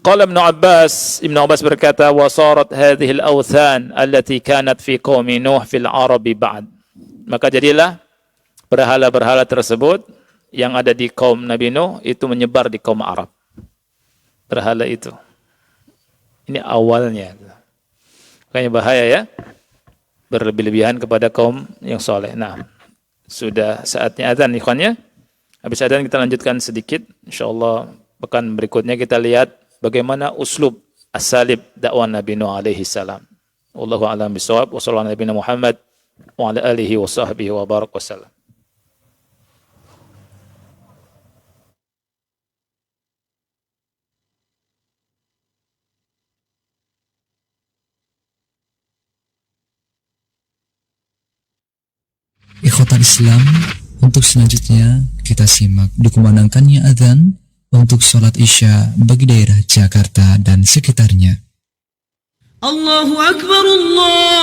Qala Ibnu Abbas berkata, wa sarat hadhihi al-awthan allati kanat fi qaumi Nuh fil Arabi ba'd. Maka jadilah berhala-berhala tersebut yang ada di kaum Nabi Nuh itu menyebar di kaum Arab. Berhala itu. Ini awalnya. Makanya bahaya ya. Berlebih-lebihan kepada kaum yang soleh. Nah, sudah saatnya azan ikhwan ya. Habis azan kita lanjutkan sedikit. Insyaallah pekan berikutnya kita lihat bagaimana uslub as-salib dakwah Nabi Nuh alaihi salam. Wallahu a'lam bishawab. Wa sallallahu ala nabiyina Muhammad wa ala alihi wa sahbihi wa barak wasallam. Ikhwatal Islam, untuk selanjutnya kita simak dikumandangkannya adzan untuk sholat Isya bagi daerah Jakarta dan sekitarnya. الله أكبر الله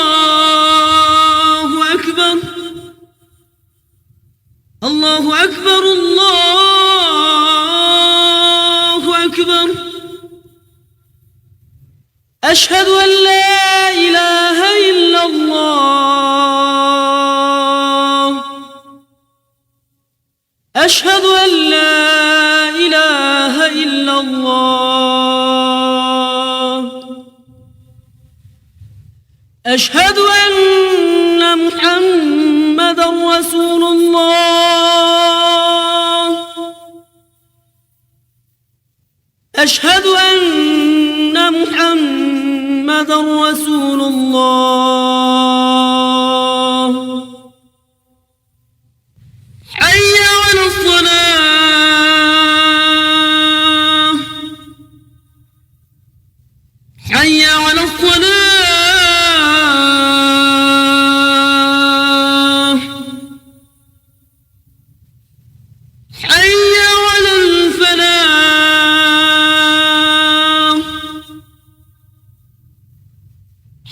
أكبر الله أكبر الله أكبر أشهد أن لا إله إلا الله أشهد أن لا إله إلا الله أشهد أن محمدا رسول الله أشهد أن محمدا رسول الله حي على الصلاة حي على الصلاة حي على الفلاح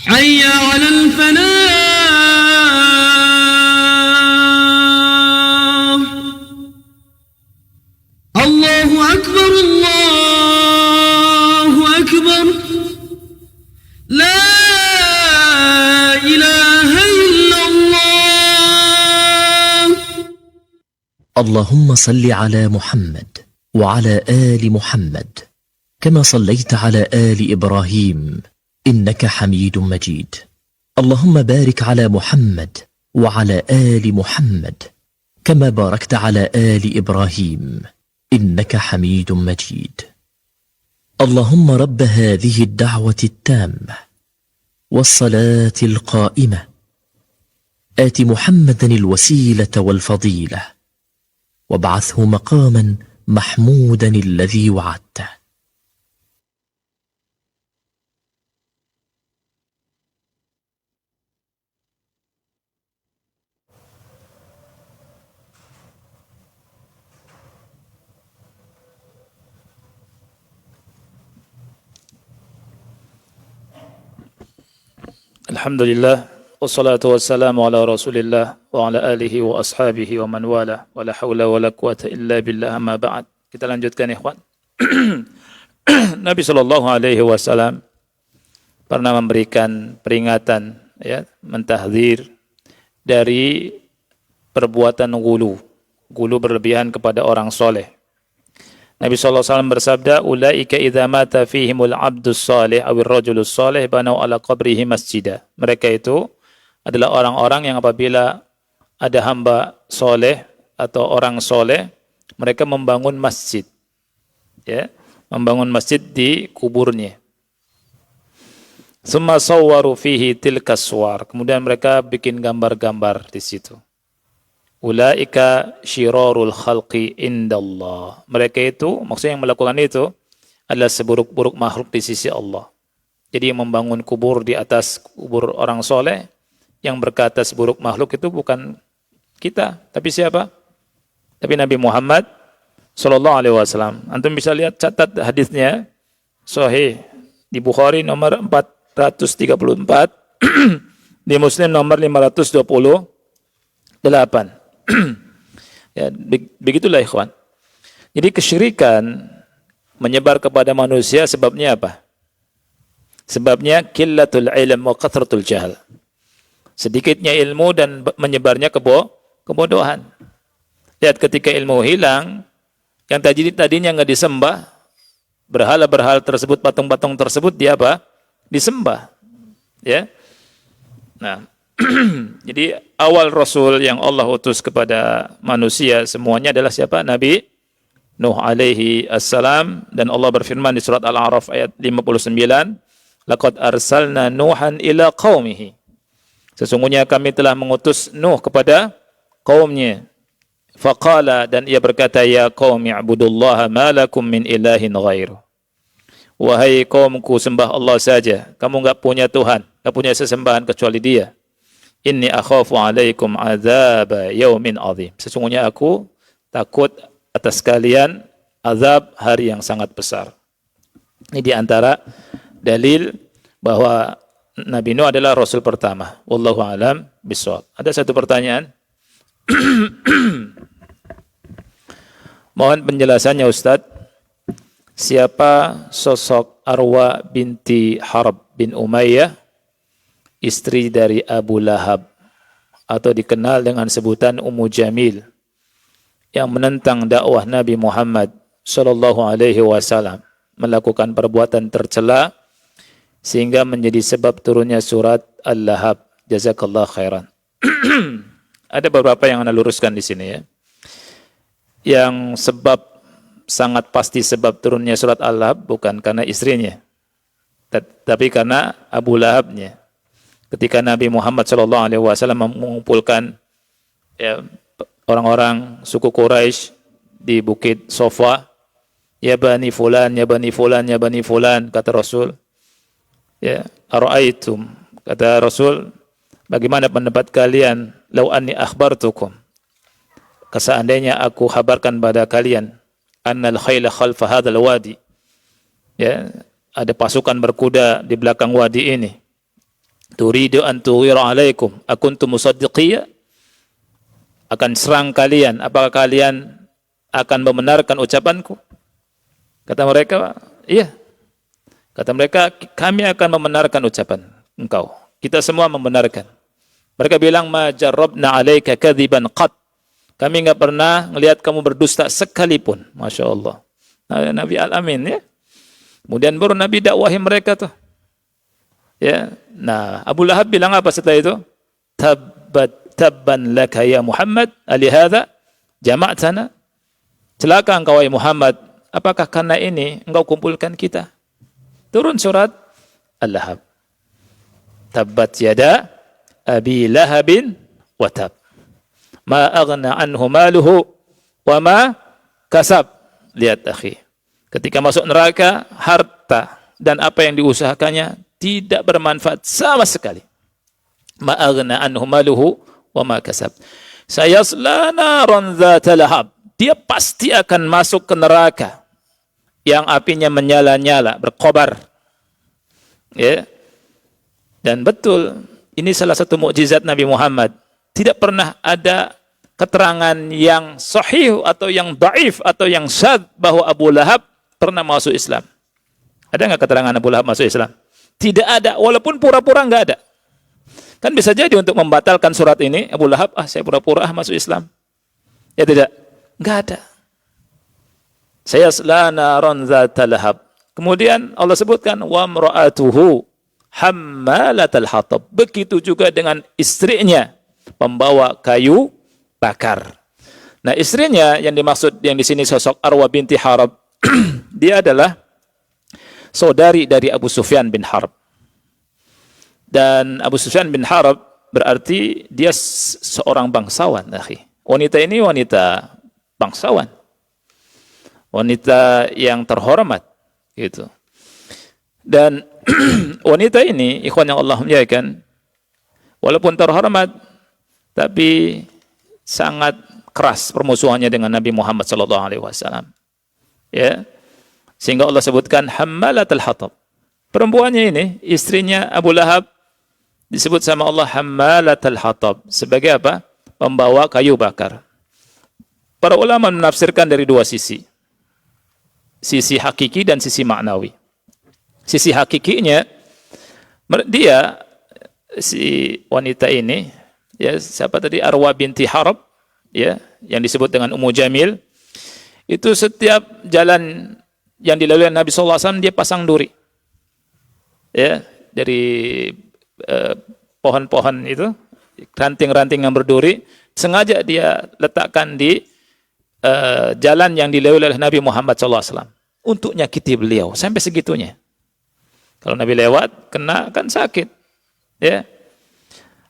حي على الفلاح الله أكبر الله أكبر لا إله إلا الله اللهم صل على محمد وعلى آل محمد كما صليت على آل إبراهيم إنك حميد مجيد. اللهم بارك على محمد وعلى آل محمد كما باركت على آل إبراهيم إنك حميد مجيد. اللهم رب هذه الدعوة التامة والصلاة القائمة آت محمدا الوسيلة والفضيلة وابعثه مقاما محمودا الذي وعدته. Alhamdulillah wassalatu wassalamu ala Rasulillah wa ala alihi wa ashabihi wa man wala wa la haula wa la quwata illa billah amma ba'd. Kita lanjutkan ikhwan. Nabi sallallahu alaihi wasallam pernah memberikan peringatan, ya, mentahdzir dari perbuatan gulu berlebihan kepada orang soleh. Nabi SAW bersabda, "Ulaika idza mata fihimul abdus salih awir rajulus salih banau ala qabrihi masjidah." Mereka itu adalah orang-orang yang apabila ada hamba soleh atau orang soleh, mereka membangun masjid, ya, membangun masjid di kuburnya. Summa sawwaru fihi tilkas suwar. Kemudian mereka bikin gambar-gambar di situ. Ulaika syirarul khalqi indallah. Mereka itu, maksudnya yang melakukan itu adalah seburuk-buruk makhluk di sisi Allah. Jadi yang membangun kubur di atas kubur orang soleh, yang berkata seburuk makhluk itu bukan kita, tapi siapa? Tapi Nabi Muhammad sallallahu alaihi wasallam. Antum bisa lihat, catat hadisnya, sahih di Bukhari nomor 434, di Muslim nomor 528. Ya, begitulah ikhwan. Jadi kesyirikan menyebar kepada manusia sebabnya apa? Sebabnya qillatul ilm wa kathratul jahl. Sedikitnya ilmu dan menyebarnya kebodohan. Lihat ketika ilmu hilang, yang tadinya nggak disembah, berhala-berhala tersebut, patung-patung tersebut dia apa? Disembah. Ya. Nah, jadi awal Rasul yang Allah utus kepada manusia semuanya adalah siapa? Nabi Nuh alaihi assalam. Dan Allah berfirman di surat Al-A'raf ayat 59, "Laqad arsalna Nuhan ila qaumihi." Sesungguhnya kami telah mengutus Nuh kepada kaumnya. Faqala, dan ia berkata, "Ya qaumi ibudullaha ma lakum min ilahin ghairu." Wahai kaumku, sembah Allah saja. Kamu enggak punya Tuhan, enggak punya sesembahan kecuali Dia. Inni akhafu alaikum azab yaumin azim. Sesungguhnya aku takut atas kalian azab hari yang sangat besar. Ini di antara dalil bahwa Nabi Nuh adalah rasul pertama. Wallahu alam bishawab. Ada satu pertanyaan. Mohon penjelasannya Ustadz. Siapa sosok Arwa binti Harb bin Umayyah, istri dari Abu Lahab, atau dikenal dengan sebutan Ummu Jamil, yang menentang dakwah Nabi Muhammad sallallahu alaihi wasallam, melakukan perbuatan tercela sehingga menjadi sebab turunnya surat Al-Lahab. Jazakallah khairan. Ada beberapa yang Anda luruskan di sini ya. Yang sebab sangat pasti sebab turunnya surat Al-Lahab bukan karena istrinya, tapi karena Abu Lahabnya. Ketika Nabi Muhammad SAW mengumpulkan ya, orang-orang suku Quraisy di Bukit Sofa, ya bani fulan, ya bani fulan, ya bani fulan, kata Rasul. Ya, ara'aitum, kata Rasul, bagaimana pendapat kalian? Lau anni akhbartukum, seandainya aku kabarkan pada kalian, annal khayla khalfa hadzal wadi, ya, ada pasukan berkuda di belakang wadi ini. Turidu an tughira alaikum akuntum musaddiqiyya, akan serang kalian, apakah kalian akan membenarkan ucapanku? Kata mereka, iya. Kata mereka, kami akan membenarkan ucapan engkau. Kita semua membenarkan. Mereka bilang, ma jarrabna alaika kadziban qat, kami enggak pernah ngelihat kamu berdusta sekalipun. Masya Allah. Nah, Nabi Al-Amin ya. Kemudian baru Nabi dakwahi mereka tuh. Ya. Nah, Abu Lahab bilang apa setelah itu? Tabban laka ya Muhammad, alihada jama'tana. Celaka engkau wahai Muhammad, apakah karena ini engkau kumpulkan kita? Turun surat Al-Lahab. Tabbat yada abi lahabin wa tab. Ma aghna anhu maluhu wa ma kasab. Lihat akhi, ketika masuk neraka, harta dan apa yang diusahakannya tidak bermanfaat sama sekali. Ma aghna anhu maluhu wa ma kasab. Sayasla naran dzata lahab, dia pasti akan masuk ke neraka yang apinya menyala-nyala, berkobar. Ya. Dan betul, ini salah satu mukjizat Nabi Muhammad. Tidak pernah ada keterangan yang sahih atau yang dhaif atau yang syadz bahwa Abu Lahab pernah masuk Islam. Ada nggak keterangan Abu Lahab masuk Islam? Tidak ada, walaupun pura-pura nggak ada. Kan bisa jadi untuk membatalkan surat ini, Abu Lahab, saya pura-pura masuk Islam. Ya tidak? Nggak ada. Sayasla naran dzata lahab. Kemudian Allah sebutkan wa imra'atuhu hammalatal hatab. Begitu juga dengan istrinya, pembawa kayu bakar. Nah, istrinya yang dimaksud yang di sini sosok Arwa binti Harb, dia adalah saudari dari Abu Sufyan bin Harb. Dan Abu Sufyan bin Harb berarti dia seorang bangsawan, akhi. Wanita ini wanita bangsawan. Wanita yang terhormat gitu. Dan wanita ini, ikhwan yang Allah muliakan, walaupun terhormat tapi sangat keras permusuhannya dengan Nabi Muhammad SAW. Ya. Sehingga Allah sebutkan hammalatul hatab. Perempuannya ini, istrinya Abu Lahab, disebut sama Allah hammalatul hatab. Sebagai apa? Pembawa kayu bakar. Para ulama menafsirkan dari dua sisi. Sisi hakiki dan sisi maknawi. Sisi hakikinya, dia, si wanita ini, ya, siapa tadi, Arwa binti Harb, ya, yang disebut dengan Ummu Jamil, itu setiap jalan yang dilalui Nabi SAW dia pasang duri, ya, dari pohon-pohon itu, ranting-ranting yang berduri, sengaja dia letakkan di jalan yang dilalui oleh Nabi Muhammad SAW untuk nyakiti beliau sampai segitunya. Kalau Nabi lewat kena kan sakit, ya.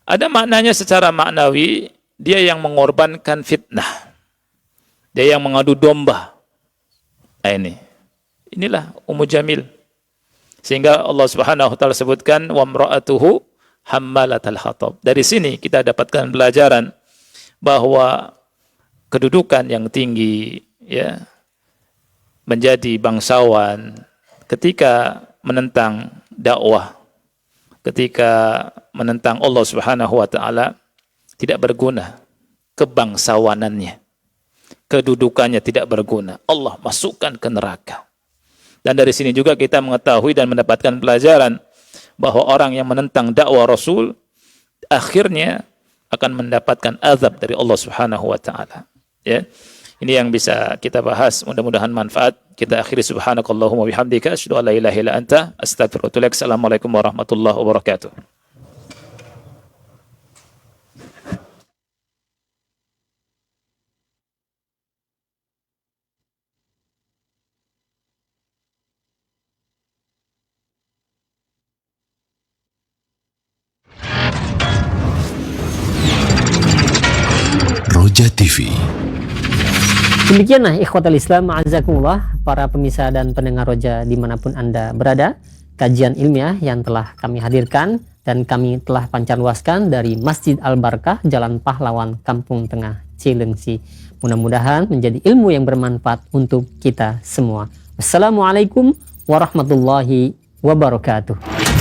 Ada maknanya secara maknawi, dia yang mengorbankan fitnah. Dia yang mengadu domba. Nah, inilah Ummu Jamil. Sehingga Allah Subhanahu wa taala sebutkan wa imra'atuhu hammalatal hatab. Dari sini kita dapatkan pelajaran bahwa kedudukan yang tinggi, ya, menjadi bangsawan ketika menentang dakwah ketika menentang Allah Subhanahu wa taala tidak berguna, kebangsawanannya, kedudukannya tidak berguna. Allah masukkan ke neraka. Dan dari sini juga kita mengetahui dan mendapatkan pelajaran bahwa orang yang menentang dakwah Rasul akhirnya akan mendapatkan azab dari Allah Subhanahu wa taala. Ya. Ini yang bisa kita bahas, mudah-mudahan manfaat. Kita akhiri subhanakallahumma bihamdika asyhadu an la ilaha illa anta astaghfiruka wa atubu ilaik. Assalamualaikum warahmatullahi wabarakatuh. Roja TV. Demikianlah ikhwatal Islam, ma'azakumullah, para pemirsa dan pendengar Roja dimanapun Anda berada, kajian ilmiah yang telah kami hadirkan dan kami telah pancarluaskan dari Masjid Al-Barakah, Jalan Pahlawan, Kampung Tengah, Cilengsi. Mudah-mudahan menjadi ilmu yang bermanfaat untuk kita semua. Wassalamualaikum warahmatullahi wabarakatuh.